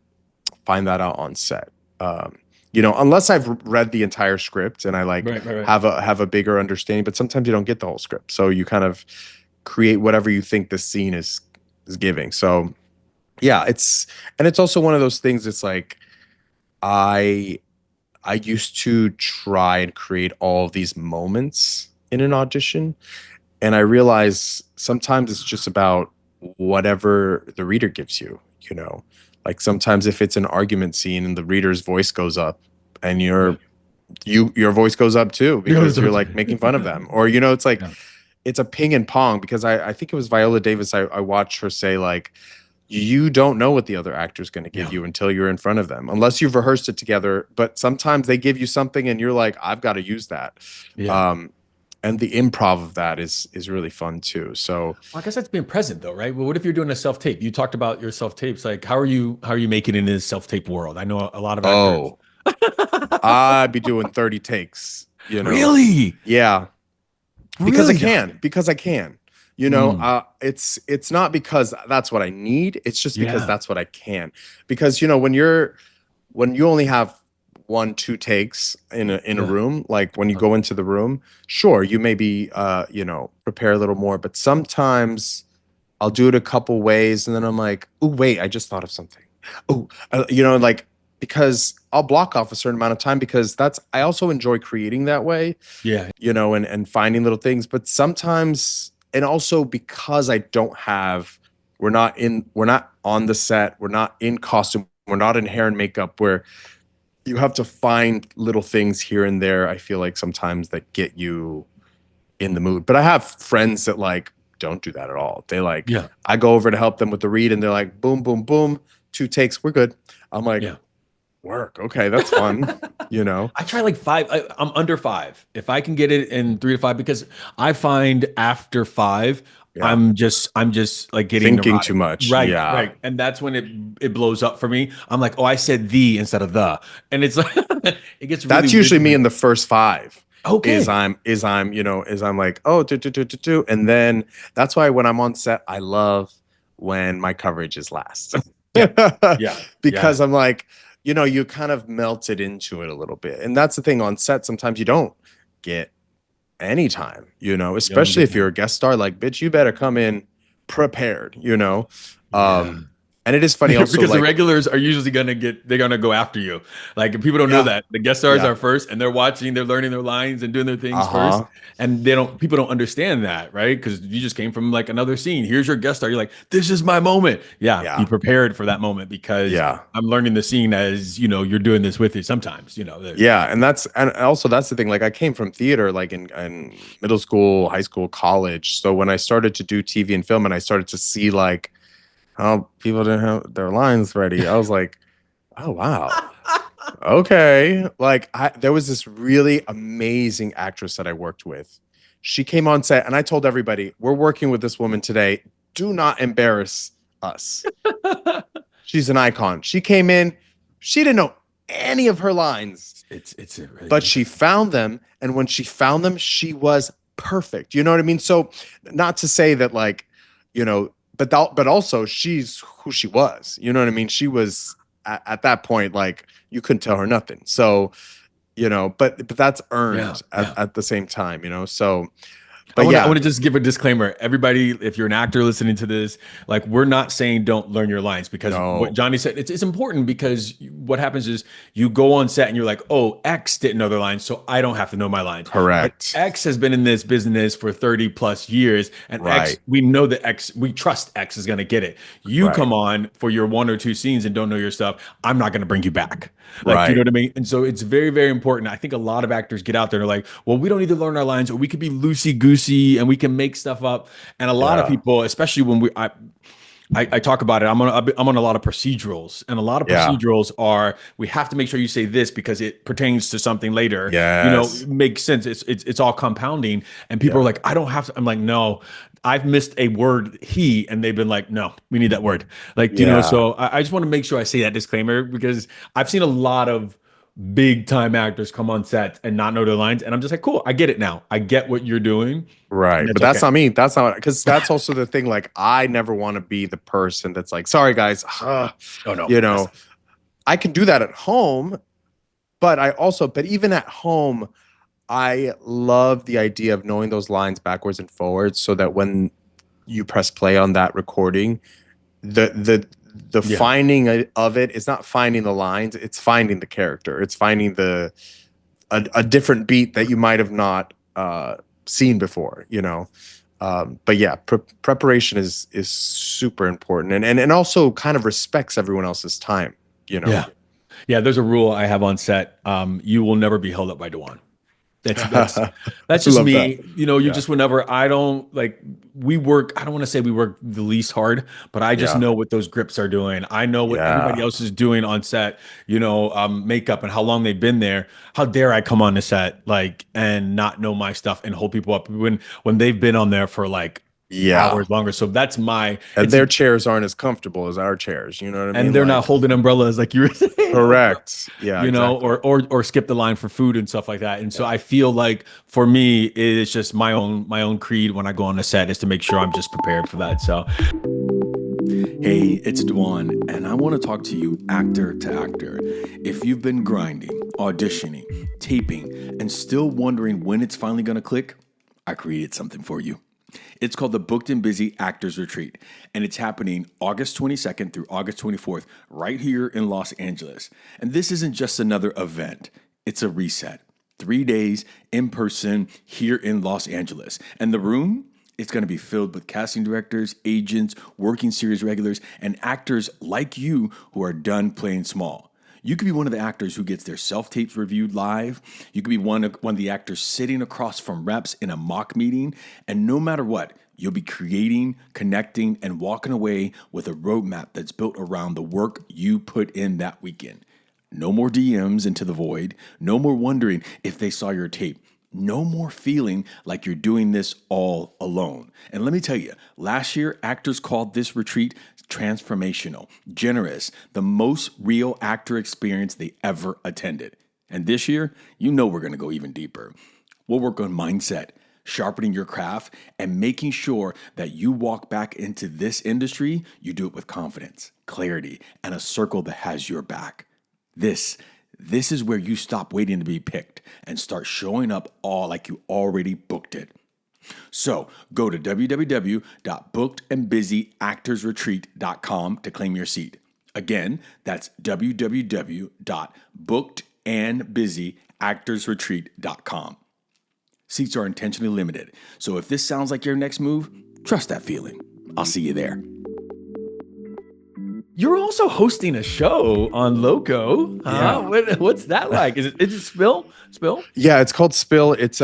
S2: find that out on set. Unless I've read the entire script and I like have a bigger understanding, but sometimes you don't get the whole script. So you kind of create whatever you think the scene is giving. So yeah, it's also one of those things. It's like, I used to try and create all of these moments in an audition, and I realize sometimes it's just about whatever the reader gives you, like sometimes if it's an argument scene and the reader's voice goes up and your voice goes up too, because you're like making fun of them, or, it's like, it's a ping and pong, because I think it was Viola Davis. I watched her say like, you don't know what the other actor is going to give you until you're in front of them, unless you've rehearsed it together. But sometimes they give you something and you're like, I've got to use that. And the improv of that is really fun too. So
S1: I guess that's being present though, right? Well, what if you're doing a self-tape? You talked about your self-tapes. Like, how are you making it in this self-tape world? I know a lot of actors.
S2: I'd be doing 30 takes,
S1: Really?
S2: Yeah. Because I can. It's not because that's what I need. It's just because that's what I can. Because when you only have 1-2 takes in a room, like when you go into the room, sure, you maybe prepare a little more, but sometimes I'll do it a couple ways and then I'm like, oh wait, I just thought of something. Like, because I'll block off a certain amount of time, because I also enjoy creating that way. And finding little things. But sometimes, and also because we're not on the set, we're not in costume, we're not in hair and makeup, where you have to find little things here and there, I feel like sometimes, that get you in the mood. But I have friends that like don't do that at all. They like, I go over to help them with the read and they're like, boom, boom, boom, 2 takes, we're good. I'm like, Work. Okay, that's fun. You know.
S3: I try like 5. I'm under 5. If I can get it in 3 to 5, because I find after 5,
S2: Yeah.
S3: I'm just like getting
S2: Thinking too
S3: neurotic.
S2: much.
S3: Right,
S2: Yeah.
S3: right. And that's when it blows up for me. I'm like, oh, I said the instead of the. And it's like it gets really
S2: That's
S3: weird
S2: usually
S3: for
S2: me
S3: me.
S2: in the first five. Is
S3: Okay.
S2: I'm is I'm like, oh, do, and then that's why when I'm on set, I love when my coverage is last.
S3: Yeah. Yeah. Yeah.
S2: Because I'm like, you kind of melted into it a little bit. And that's the thing on set. Sometimes you don't get any time,
S3: You don't
S2: especially
S3: get
S2: if you're
S3: time.
S2: a guest star, like, bitch, you better come in prepared.
S3: Yeah.
S2: And it is funny also,
S3: Because the
S2: like,
S3: regulars are usually they're gonna go after you. Like people don't know
S2: yeah,
S3: that. The guest stars
S2: yeah,
S3: are first and they're watching, they're learning their lines and doing their things first.
S2: uh-huh,
S3: And people don't understand that, right? Because you just came from like another scene. Here's your guest star. You're like, this is my moment. Yeah, be
S2: yeah,
S3: prepared for that moment because
S2: yeah.
S3: I'm learning the scene as you're doing this with you sometimes,
S2: Yeah, and also that's the thing. Like I came from theater, like in middle school, high school, college. So when I started to do TV and film, and I started to see like how people didn't have their lines ready, I was like, oh wow, okay. Like there was this really amazing actress that I worked with. She came on set, and I told everybody, we're working with this woman today. Do not embarrass us. She's an icon. She came in, she didn't know any of her lines,
S3: it's really
S2: but she
S3: interesting.
S2: found them, and when she found them, she was perfect. You know what I mean? So not to say that, like, but also she's who she was. You know what I mean? She was at that point, like, you couldn't tell her nothing. So, but that's
S3: Yeah,
S2: earned
S3: yeah.
S2: at the same time. So,
S3: I
S2: but
S3: want to I
S2: yeah.
S3: want to just give a disclaimer. Everybody, if you're an actor listening to this, like we're not saying don't learn your lines because what
S2: No.
S3: Johnny said, it's important because what happens is you go on set and you're like, oh, X didn't know their lines, so I don't have to know my lines. But
S2: Correct.
S3: X has been in this business for 30 plus years, and X,
S2: Right.
S3: we know that X, we trust X is going to get it. You
S2: Right.
S3: come on for your 1 or 2 scenes and don't know your stuff, I'm not going to bring you back. Like, you know
S2: Right.
S3: what I mean? And so it's very, very important. I think a lot of actors get out there and are like, well, we don't need to learn our lines, or we could be loosey goosey and we can make stuff up. And a lot of
S2: Yeah.
S3: people, especially when I talk about it. I'm on a lot of procedurals, and a lot of
S2: Yeah.
S3: procedurals are we have to make sure you say this because it pertains to something later.
S2: Yes.
S3: It makes sense. It's all compounding, and people are
S2: Yeah.
S3: like, I don't have to. I'm like, no, I've missed a word he, and they've been like, no, we need that word. Like,
S2: Yeah.
S3: so I just want to make sure I say that disclaimer because I've seen a lot of big time actors come on set and not know their lines, and I'm just like, cool, I get it now. I get what you're doing, and
S2: Right.
S3: it's
S2: But that's
S3: okay.
S2: not me. That's not because that's also the thing. Like, I never want to be the person that's like, sorry, guys.
S3: Oh no,
S2: You
S3: that's
S2: know, I can do that at home, but even at home, I love the idea of knowing those lines backwards and forwards so that when you press play on that recording, the
S3: yeah.
S2: finding of it is not finding the lines, it's finding the character. It's finding a different beat that you might have not seen before. But yeah, preparation is super important, and also kind of respects everyone else's time.
S3: Yeah. Yeah, there's a rule I have on set. You will never be held up by DaJuan. That's just
S2: Love that.
S3: me. You
S2: Yeah,
S3: just whenever I don't like we work, I don't want to say we work the least hard, but I just
S2: yeah,
S3: know what those grips are doing. I know what everybody
S2: yeah,
S3: else is doing on set, makeup and how long they've been there. How dare I come on the set like and not know my stuff and hold people up when they've been on there for like
S2: yeah.
S3: hours longer. So that's my
S2: And
S3: it's
S2: their chairs aren't as comfortable as our chairs. You know what I
S3: and
S2: mean?
S3: they're not
S2: Like,
S3: holding umbrellas like you were saying.
S2: correct. Yeah, exactly.
S3: Or skip the line for food and stuff like that. And so
S2: Yeah.
S3: I feel like for me, it's just my own creed when I go on the set is to make sure I'm just prepared for that. So hey, it's DaJuan, and I want to talk to you actor to actor. If you've been grinding, auditioning, taping, and still wondering when it's finally gonna click, I created something for you. It's called the Booked and Busy Actors Retreat, and it's happening August 22nd through August 24th right here in Los Angeles. And this isn't just another event, it's a reset. 3 days in person here in Los Angeles. And the room, it's going to be filled with casting directors, agents, working series regulars, and actors like you who are done playing small. You could be one of the actors who gets their self-tapes reviewed live. You could be one of the actors sitting across from reps in a mock meeting. And no matter what, you'll be creating, connecting, and walking away with a roadmap that's built around the work you put in that weekend.
S1: No more DMs into the void. No more wondering if they saw your tape. No more feeling like you're doing this all alone. And let me tell you, last year, actors called this retreat transformational, generous, the most real actor experience they ever attended. And this year, you know we're going to go even deeper. We'll work on mindset, sharpening your craft, and making sure that you walk back into this industry, you do it with confidence, clarity, and a circle that has your back. This is where you stop waiting to be picked and start showing up all like you already booked it. So go to www.bookedandbusyactorsretreat.com to claim your seat. Again, that's www.bookedandbusyactorsretreat.com. Seats are intentionally limited, so if this sounds like your next move, trust that feeling. I'll see you there.
S3: You're also hosting a show on Loco.
S2: Yeah.
S3: What's that like? Is it Spill?
S2: Yeah, it's called Spill. It's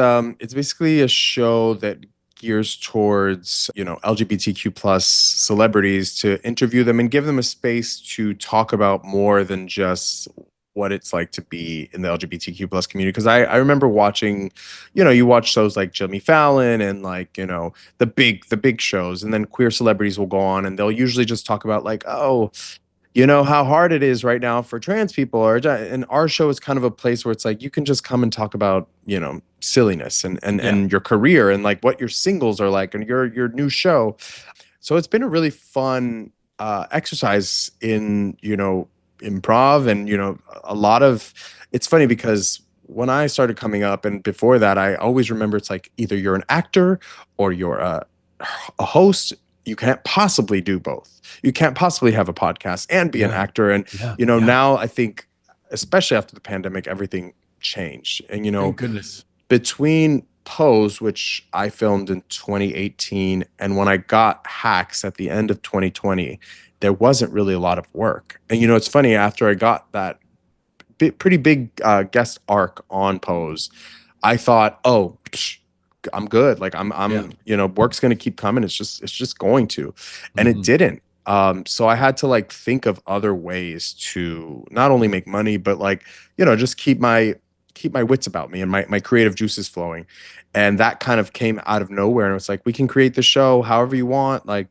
S2: basically a show that gears towards, LGBTQ plus celebrities, to interview them and give them a space to talk about more than just what it's like to be in the LGBTQ plus community. Because I remember watching, you watch shows like Jimmy Fallon and like, the big shows, and then queer celebrities will go on and they'll usually just talk about like, oh, how hard it is right now for trans people. And our show is kind of a place where it's like, you can just come and talk about, silliness and your career and like what your singles are like and your new show. So it's been a really fun exercise in, improv and, a lot of, it's funny because when I started coming up and before that, I always remember it's like either you're an actor or you're a host. You can't possibly do both. You can't possibly have a podcast and be an actor. And, now I think, especially after the pandemic, everything changed. And,
S3: Thank goodness.
S2: between Pose, which I filmed in 2018, and when I got Hacks at the end of 2020, there wasn't really a lot of work. And, it's funny, after I got that pretty big guest arc on Pose, I thought, oh, I'm good. Like I'm work's going to keep coming. It's just going to, and it didn't. So I had to like think of other ways to not only make money, but like, just keep my wits about me and my creative juices flowing. And that kind of came out of nowhere. And it's like, we can create the show however you want, like,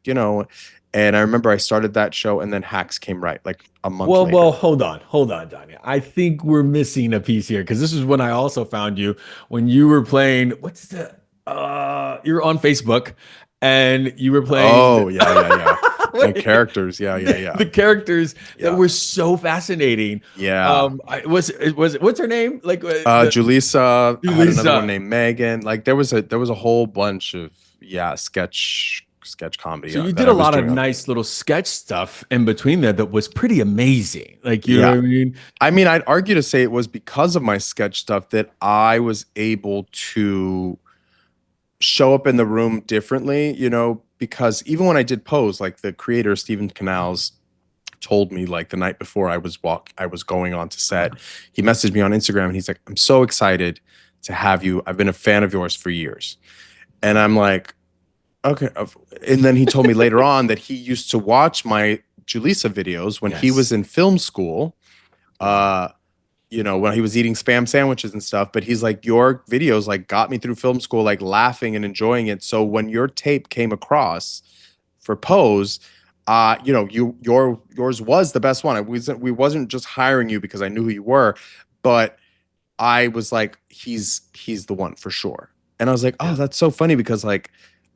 S2: and I remember I started that show and then Hacks came right like a month later.
S3: Well, hold on, Johnny. I think we're missing a piece here because this is when I also found you when you were playing. What's the? You're on Facebook, and you were playing.
S2: Oh yeah. The characters, yeah.
S3: The characters that were so fascinating.
S2: Yeah.
S3: Was what's her name? Like
S2: Julissa. I had another one named Megan. Like there was a whole bunch of sketch comedy.
S3: So you did a lot of nice little sketch stuff in between there that was pretty amazing. Like, you know what I mean?
S2: I mean, I'd argue to say it was because of my sketch stuff that I was able to show up in the room differently, because even when I did Pose, like the creator, Stephen Canals, told me like the night before I was going on to set, he messaged me on Instagram and he's like, I'm so excited to have you. I've been a fan of yours for years. And I'm like, okay. And then he told me later on that he used to watch my Julissa videos when he was in film school, when he was eating Spam sandwiches and stuff. But he's like, your videos like got me through film school, like laughing and enjoying it. So when your tape came across for Pose, yours was the best one. We wasn't just hiring you because I knew who you were, but I was like, he's the one for sure. And I was like, oh, that's so funny because like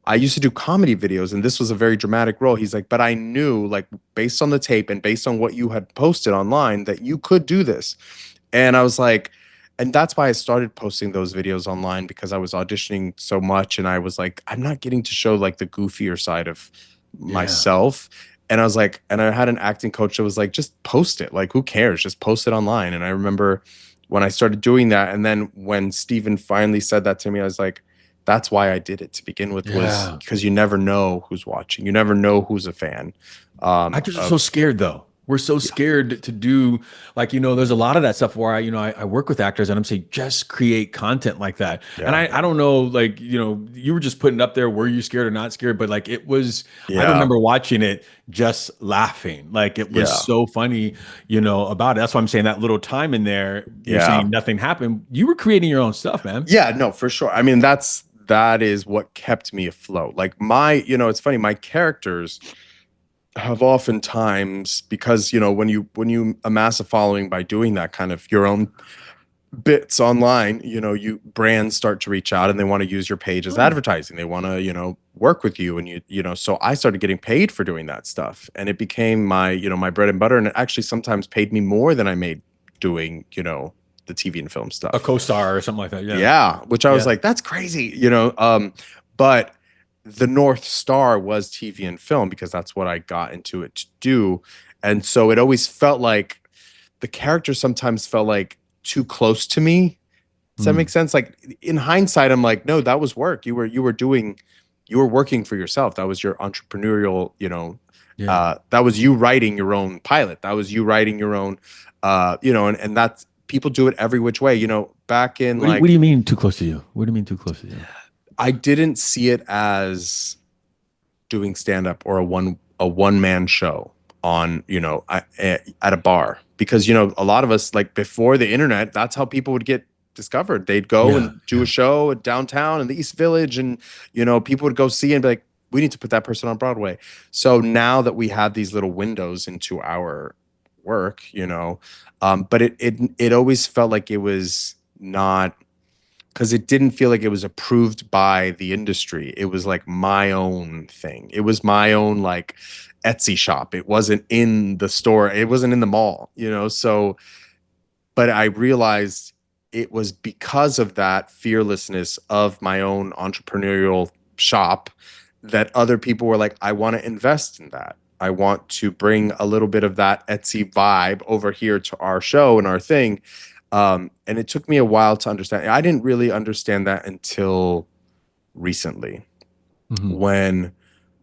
S2: I used to do comedy videos and this was a very dramatic role. He's like, but I knew like based on the tape and based on what you had posted online that you could do this. And I was like, and that's why I started posting those videos online, because I was auditioning so much and I was like, I'm not getting to show like the goofier side of myself. And I was like, and I had an acting coach that was like, just post it. Like, who cares? Just post it online. And I remember when I started doing that, and then when Steven finally said that to me, I was like, that's why I did it to begin with, because you never know who's watching. You never know who's a fan.
S3: Actors are so scared though. we're so scared to do, like, there's a lot of that stuff where I work with actors and I'm saying, just create content like that. And
S2: Yeah.
S3: I don't know, like, you were just putting it up there. Were you scared or not scared? But like, I
S2: Yeah.
S3: remember watching it just laughing. Like, it was
S2: Yeah.
S3: so funny, about it. That's why I'm saying that little time in there, you're
S2: Yeah.
S3: saying nothing happened. You were creating your own stuff, man.
S2: Yeah, no, for sure. I mean, that is what kept me afloat. Like it's funny, my characters have oftentimes, because when you amass a following by doing that kind of your own bits online, you brands start to reach out and they want to use your page as advertising. They want to, work with you, and so I started getting paid for doing that stuff, and it became my, my bread and butter, and it actually sometimes paid me more than I made doing, the TV and film stuff.
S3: A co-star or something like that. Yeah.
S2: Yeah, which I was like, that's crazy, but the North Star was TV and film, because that's what I got into it to do. And so it always felt like the character sometimes felt like too close to me. Does that make sense? Like, in hindsight, I'm like, no, that was work. You were working for yourself. That was your entrepreneurial, that was you writing your own pilot. That was you writing your own, and that's, people do it every which way, back in
S3: What do you mean too close to you? What do you mean too close to you?
S2: I didn't see it as doing stand-up or a one-man show on, at a bar, because, a lot of us, like, before the internet, that's how people would get discovered. They'd go and do a show downtown in the East Village, and, people would go see it and be like, we need to put that person on Broadway. So now that we have these little windows into our work, but it always felt like it was not, because it didn't feel like it was approved by the industry. It was like my own thing. It was my own, like, Etsy shop. It wasn't in the store. It wasn't in the mall, so, but I realized it was because of that fearlessness of my own entrepreneurial shop that other people were like, I want to invest in that. I want to bring a little bit of that Etsy vibe over here to our show and our thing. And it took me a while to understand. I didn't really understand that until recently,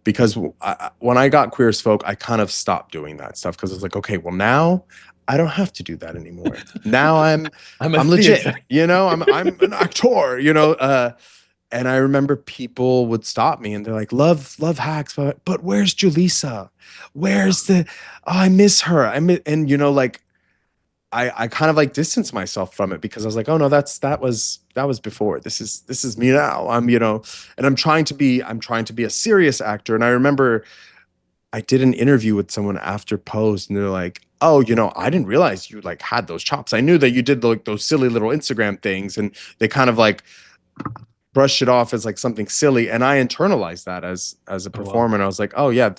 S2: because when I got Queer as Folk, I kind of stopped doing that stuff, because it's like, okay, well, now I don't have to do that anymore. Now I'm legit, I'm an actor, and I remember people would stop me and they're like, love hacks, but where's Julissa? Where's I miss her. And like, I kind of like distanced myself from it, because I was like, oh no, that was before. This is me now. I'm, and I'm trying to be a serious actor. And I remember I did an interview with someone after Pose, and they're like, oh, I didn't realize you, like, had those chops. I knew that you did, like, those silly little Instagram things, and they kind of like brushed it off as like something silly, and I internalized that as a performer. And I was like, oh yeah,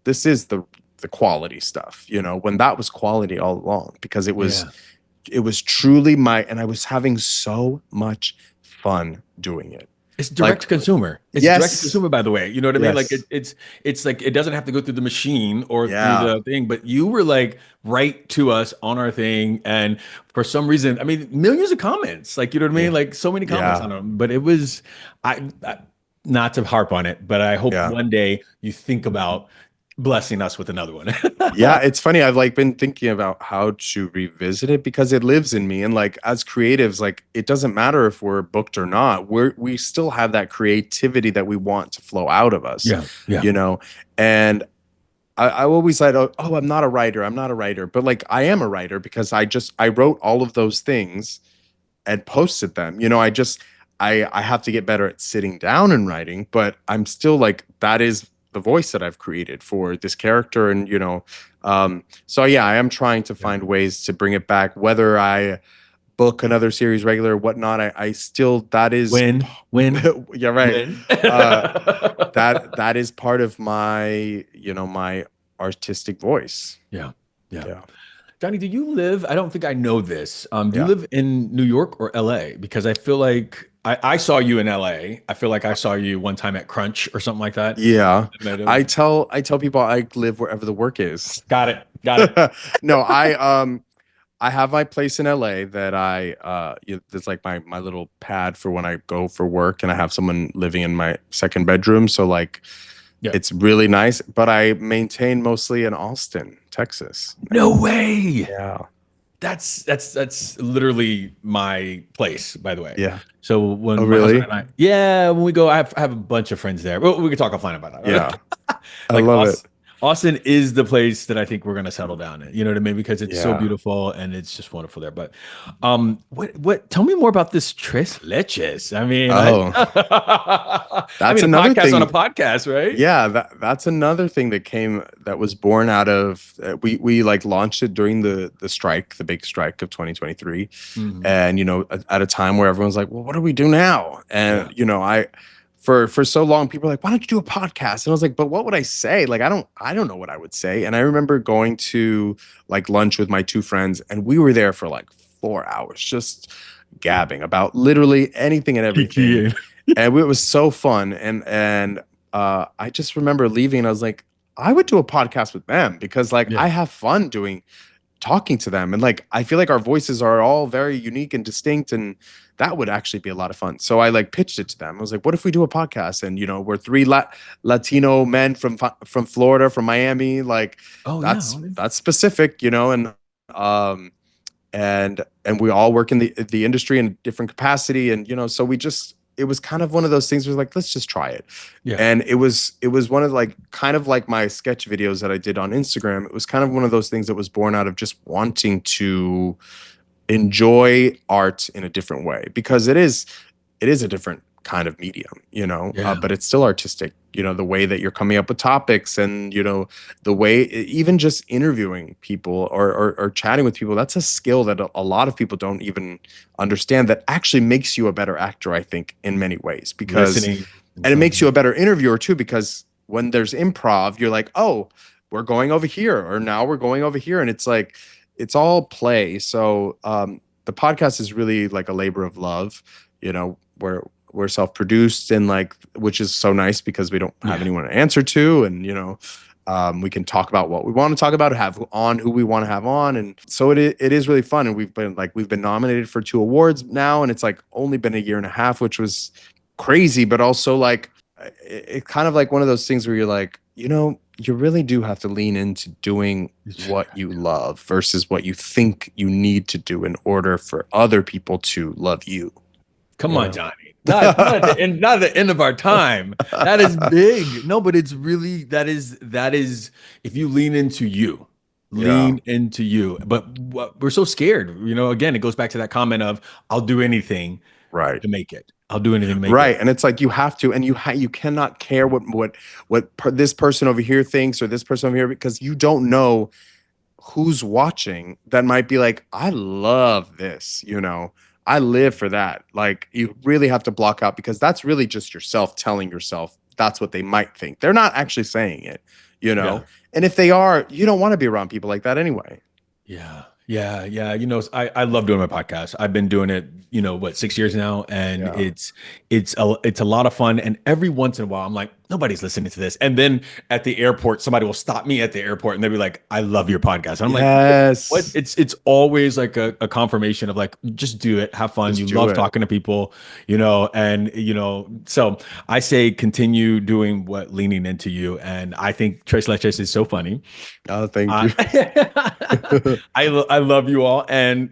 S2: this is the quality stuff, when that was quality all along, because it was truly and I was having so much fun doing it.
S3: It's direct to consumer. It's direct to consumer, by the way. You know what I mean? Like, it's like, it doesn't have to go through the machine or through the thing, but you were like right to us on our thing. And for some reason, I mean, millions of comments, like, you know what I mean? Like, so many comments on them, but it was, I not to harp on it, but I hope one day you think about blessing us with another one.
S2: Yeah, it's funny. I've like been thinking about how to revisit it, because it lives in me. And like, as creatives, like, it doesn't matter if we're booked or not. We still have that creativity that we want to flow out of us. And I always said, oh, I'm not a writer. But like, I am a writer, because I wrote all of those things and posted them. I have to get better at sitting down and writing, but I'm still like, that is the voice that I've created for this character. And, so yeah, I am trying to find ways to bring it back, whether I book another series regular or whatnot. I still, that is
S3: when
S2: yeah, right.
S3: When?
S2: That is part of my, my artistic voice.
S3: Yeah. Johnny, do you live? I don't think I know this. Do you live in New York or LA? Because I feel like I saw you in LA. I feel like I saw you one time at Crunch or something like that.
S2: Yeah. I tell people I live wherever the work is.
S3: Got it.
S2: No, I have my place in LA that it's like my little pad for when I go for work, and I have someone living in my second bedroom. So like, it's really nice, but I maintain mostly in Austin. Texas.
S3: No way.
S2: Yeah.
S3: That's literally my place, by the way.
S2: Yeah.
S3: So when
S2: Oh,
S3: my husband
S2: really?
S3: and when we go, I have a bunch of friends there. Well, we can talk offline about that.
S2: Yeah. I
S3: Like
S2: love it.
S3: Austin is the place that I think we're gonna settle down in. You know what I mean? Because it's so
S2: Yeah.
S3: beautiful and it's just wonderful there. But what tell me more about this Tres Leches. I mean,
S2: Oh,
S3: I
S2: that's
S3: mean a
S2: another
S3: podcast on a
S2: thing.
S3: podcast, right?
S2: Yeah, that's another thing that was born out of we like launched it during the strike, the big strike of 2023.
S3: Mhm.
S2: And at a time where everyone's like, well, what do we do now?
S3: Yeah.
S2: And I for so long people were like, why don't you do a podcast? And I was like, but what would I say? Like, I don't know what I would say. And I remember going to like lunch with my two friends, and we were there for like 4 hours just gabbing about literally anything and everything.
S3: Yeah.
S2: And it was so fun. And I just remember leaving, and I was like, I would do a podcast with them because like
S3: Yeah.
S2: I have fun talking to them, and like I feel like our voices are all very unique and distinct, and that would actually be a lot of fun. So I like pitched it to them. I was like, what if we do a podcast? And we're three Latino men from Florida, from Miami. Like
S3: Oh yeah.
S2: that's specific, um and we all work in the industry in a different capacity, and so it was kind of one of those things where like, let's just try it.
S3: Yeah.
S2: And it was one of like kind of like my sketch videos that I did on Instagram. It was kind of one of those things that was born out of just wanting to enjoy art in a different way, because it is a different kind of medium,
S3: Yeah.
S2: but it's still artistic, the way that you're coming up with topics, and the way even just interviewing people or chatting with people, that's a skill that a lot of people don't even understand, that actually makes you a better actor, I think, in many ways, because
S3: Listening.
S2: and it makes you a better interviewer too, because when there's improv, you're like, oh, we're going over here, or now we're going over here, and it's like it's all play. So the podcast is really like a labor of love, we're self-produced, and like, which is so nice because we don't have anyone to answer to, and we can talk about what we want to talk about, have on who we want to have on, and so it is really fun. And we've been nominated for 2 awards now, and it's like only been a year and a half, which was crazy, but also like it kind of like one of those things where you're like, you really do have to lean into doing what you love versus what you think you need to do in order for other people to love you.
S3: Come on, Johnny. Not at the end of our time. That is big. No, but it's really that is if you lean into you. Lean into you. But we're so scared. Again, it goes back to that comment of I'll do anything
S2: Right.
S3: to make it. I'll do anything to make it.
S2: Right. And it's like you have to, and you cannot care what this person over here thinks, or this person over here, because you don't know who's watching that might be like, I love this, I live for that. Like, you really have to block out, because that's really just yourself telling yourself that's what they might think. They're not actually saying it,
S3: Yeah.
S2: And if they are, you don't want to be around people like that anyway.
S3: Yeah. Yeah. I love doing my podcast. I've been doing it, 6 years now, and it's a lot of fun. And every once in a while, I'm like, nobody's listening to this. And then at the airport, somebody will stop me at the airport, and they'll be like, I love your podcast. And I'm like, what? It's always like a confirmation of like, just do it, have fun.
S2: Just
S3: you love talking to people, and so I say continue doing what leaning into you. And I think Tres Leches is so funny.
S2: Oh, thank you.
S3: I love you all. And,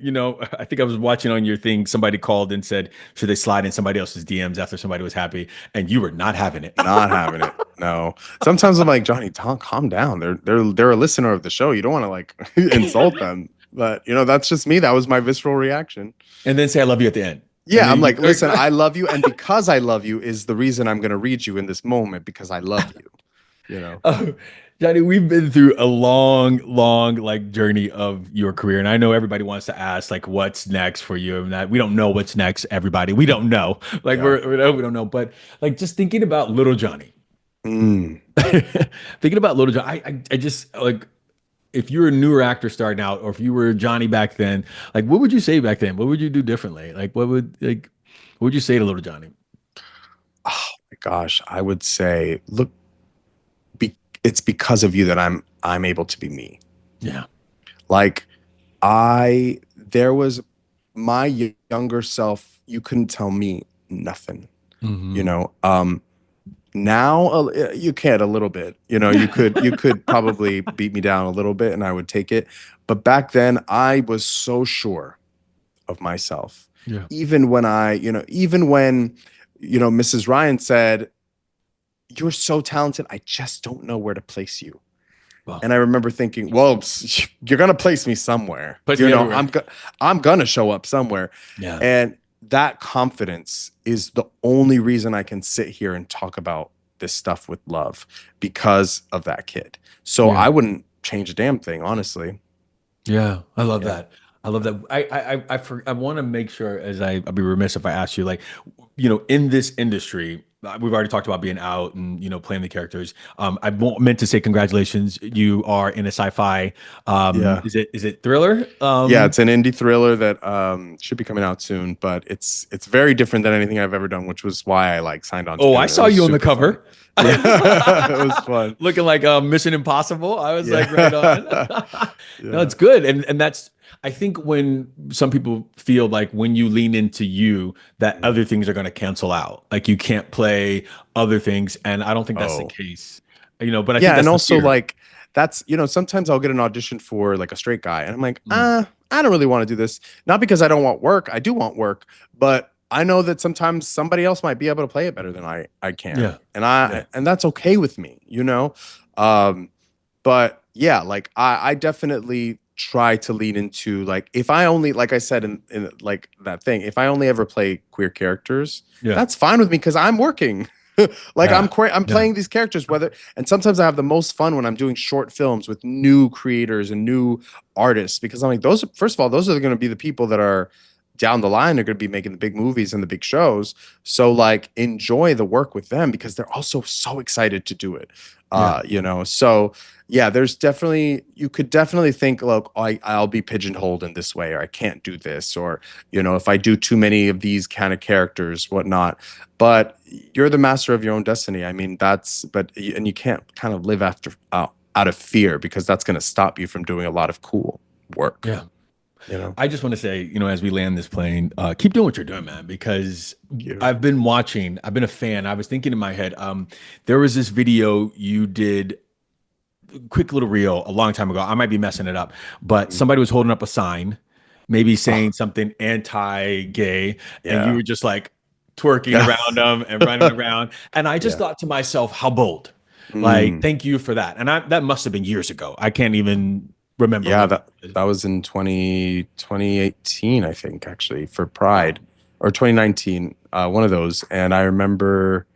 S3: I think I was watching on your thing, somebody called and said, should they slide in somebody else's DMs after somebody was happy? And you were not having it.
S2: Not having it. No. Sometimes I'm like, Johnny, calm down. They're a listener of the show. You don't want to like insult them. But, that's just me. That was my visceral reaction.
S3: And then say, I love you at the end.
S2: Yeah, I'm like, listen, I love you. And because I love you is the reason I'm going to read you in this moment, because I love you,
S3: Oh, Johnny, we've been through a long like journey of your career, and I know everybody wants to ask like, what's next for you? And that we don't know what's next. Everybody, we don't know. Like we don't know. But like just thinking about little Johnny, thinking about little Johnny, I just like, if you're a newer actor starting out, or if you were Johnny back then, like what would you say back then? What would you do differently? Like what would you say to little Johnny?
S2: Oh my gosh, I would say, look. It's because of you that I'm able to be me.
S3: Yeah.
S2: Like there was my younger self, you couldn't tell me nothing, Now you can a little bit. You could probably beat me down a little bit, and I would take it. But back then, I was so sure of myself.
S3: Yeah.
S2: Even when Mrs. Ryan said, "You're so talented, I just don't know where to place you."
S3: Wow.
S2: And I remember thinking, "Well, you're gonna place me somewhere.
S3: Place me everywhere.
S2: I'm gonna show up somewhere."
S3: Yeah.
S2: And that confidence is the only reason I can sit here and talk about this stuff with love, because of that kid. So
S3: Yeah.
S2: I wouldn't change a damn thing, honestly.
S3: Yeah, I love
S2: Yeah.
S3: that. I love that. I want to make sure, as I'd be remiss if I asked you, like, in this industry, we've already talked about being out and playing the characters. Meant to say congratulations. You are in a sci-fi.
S2: Yeah.
S3: Is it thriller?
S2: Yeah, it's an indie thriller that should be coming out soon, but it's very different than anything I've ever done, which was why I signed on to
S3: Oh,
S2: do
S3: I
S2: it. It
S3: saw
S2: was
S3: you on the
S2: super fun.
S3: cover.
S2: Yeah, it was fun.
S3: Looking like Mission Impossible. I was
S2: Yeah.
S3: like, right on. No, it's good. And that's, I think, when some people feel like when you lean into you, that other things are going to cancel out. Like, you can't play other things. And I don't think that's the
S2: Oh.
S3: case, but I think
S2: Yeah,
S3: that's
S2: and
S3: the
S2: also
S3: fear.
S2: that's sometimes I'll get an audition for like a straight guy, and I'm like, I don't really want to do this. Not because I don't want work. I do want work, but I know that sometimes somebody else might be able to play it better than I can.
S3: Yeah.
S2: And
S3: Yeah.
S2: and that's okay with me. But yeah, like I definitely try to lean into, like, if I only, like I said in like that thing, if I only ever play queer characters,
S3: Yeah.
S2: that's fine with me because I'm working. Like,
S3: Yeah.
S2: I'm playing these characters, and sometimes I have the most fun when I'm doing short films with new creators and new artists, because I'm like, first of all, those are going to be the people that are down the line, they're going to be making the big movies and the big shows. So like, enjoy the work with them because they're also so excited to do it. So yeah, you could definitely think, look, I'll be pigeonholed in this way, or I can't do this, or if I do too many of these kind of characters, whatnot. But you're the master of your own destiny. I mean, and you can't kind of live out of fear, because that's going to stop you from doing a lot of cool work.
S3: Yeah.
S2: You know.
S3: I just want to say, as we land this plane, keep doing what you're doing, man, because
S2: you.
S3: I've been a fan. I was thinking in my head, there was this video you did, quick little reel, a long time ago. I might be messing it up, but somebody was holding up a sign, maybe saying something anti-gay, and you were just like twerking around them and running around. And I just thought to myself, how bold. Like, thank you for that. And that must have been years ago. I can't even remember.
S2: Yeah, that was in 2018, I think, actually, for Pride, or 2019, one of those. And I remember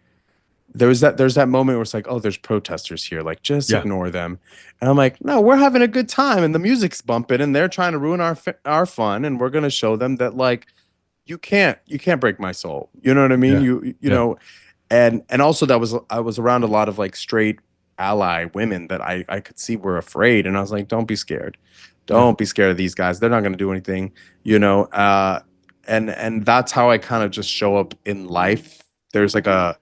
S2: there's that moment where it's like, oh, there's protesters here, like, just ignore them. And I'm like, no, we're having a good time, and the music's bumping, and they're trying to ruin our fun, and we're gonna show them that, like, you can't break my soul. You know what I mean? You know, and also I was around a lot of like straight ally women that I could see were afraid, and I was like, don't be scared. Don't be scared of these guys. They're not going to do anything, and that's how I kind of just show up in life. There's like a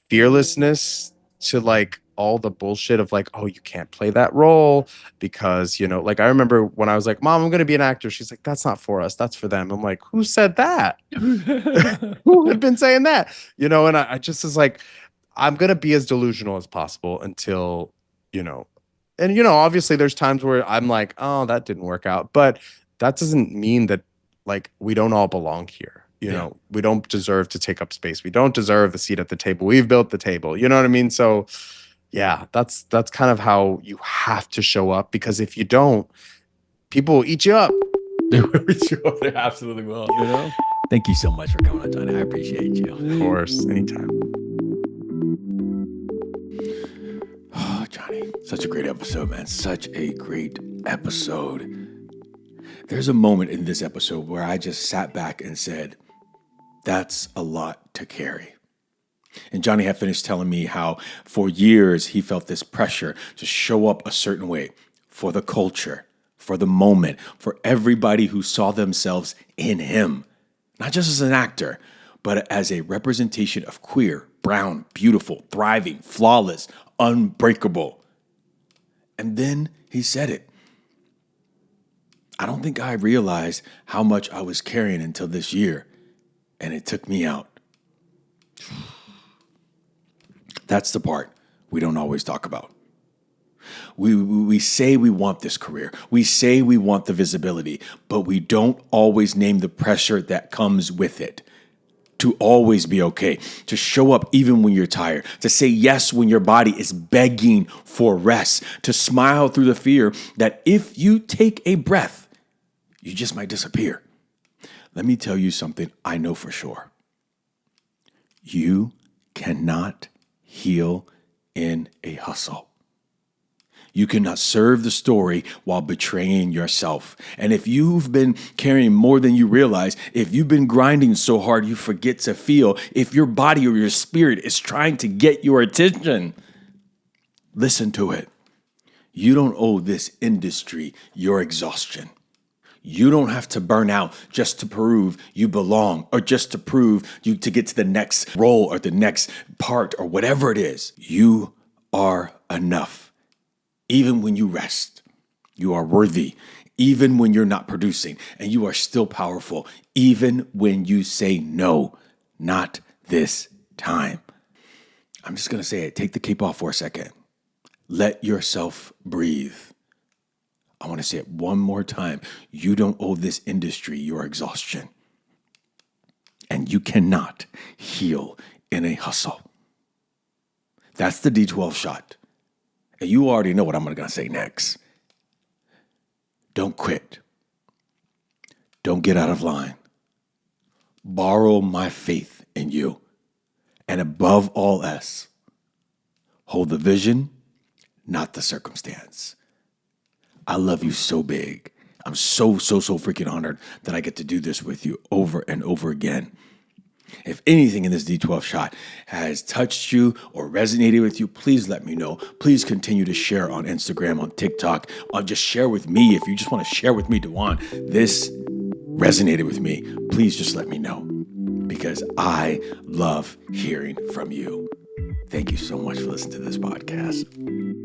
S2: fearlessness to like all the bullshit of like, oh, you can't play that role because, like, I remember when I was like, Mom, I'm going to be an actor. She's like, that's not for us. That's for them. I'm like, who said that? Who had been saying that? And I just was like, I'm going to be as delusional as possible until, and, obviously there's times where I'm like, oh, that didn't work out. But that doesn't mean that, like, we don't all belong here. We don't deserve to take up space. We don't deserve a seat at the table. We've built the table. You know what I mean? So yeah, that's kind of how you have to show up, because if you don't, people will eat you up.
S3: They absolutely will. Thank you so much for coming on, Johnny. I appreciate you.
S2: Of course, anytime.
S3: Oh, Johnny, such a great episode, man. Such a great episode. There's a moment in this episode where I just sat back and said, that's a lot to carry. And Johnny had finished telling me how for years he felt this pressure to show up a certain way for the culture, for the moment, for everybody who saw themselves in him, not just as an actor, but as a representation of queer, brown, beautiful, thriving, flawless, unbreakable. And then he said it. I don't think I realized how much I was carrying until this year, and it took me out.
S1: That's the part we don't always talk about. We say we want this career. We say we want the visibility, but we don't always name the pressure that comes with it. To always be okay, to show up even when you're tired, to say yes when your body is begging for rest, to smile through the fear that if you take a breath, you just might disappear. Let me tell you something I know for sure. You cannot heal in a hustle. You cannot serve the story while betraying yourself. And if you've been carrying more than you realize, if you've been grinding so hard you forget to feel, if your body or your spirit is trying to get your attention, listen to it. You don't owe this industry your exhaustion. You don't have to burn out just to prove you belong or just to prove you to get to the next role or the next part or whatever it is. You are enough. Even when you rest, you are worthy. Even when you're not producing, and you are still powerful. Even when you say no, not this time. I'm just going to say it. Take the cape off for a second. Let yourself breathe. I want to say it one more time. You don't owe this industry your exhaustion. And you cannot heal in a hustle. That's the D12 shot. And you already know what I'm going to say next. Don't quit. Don't get out of line. Borrow my faith in you. And above all else, hold the vision, not the circumstance. I love you so big. I'm so freaking honored that I get to do this with you over and over again. If anything in this D12 shot has touched you or resonated with you, please let me know. Please continue to share on Instagram, on TikTok, or just share with me. If you just want to share with me, DaJuan, this resonated with me. Please just let me know because I love hearing from you. Thank you so much for listening to this podcast.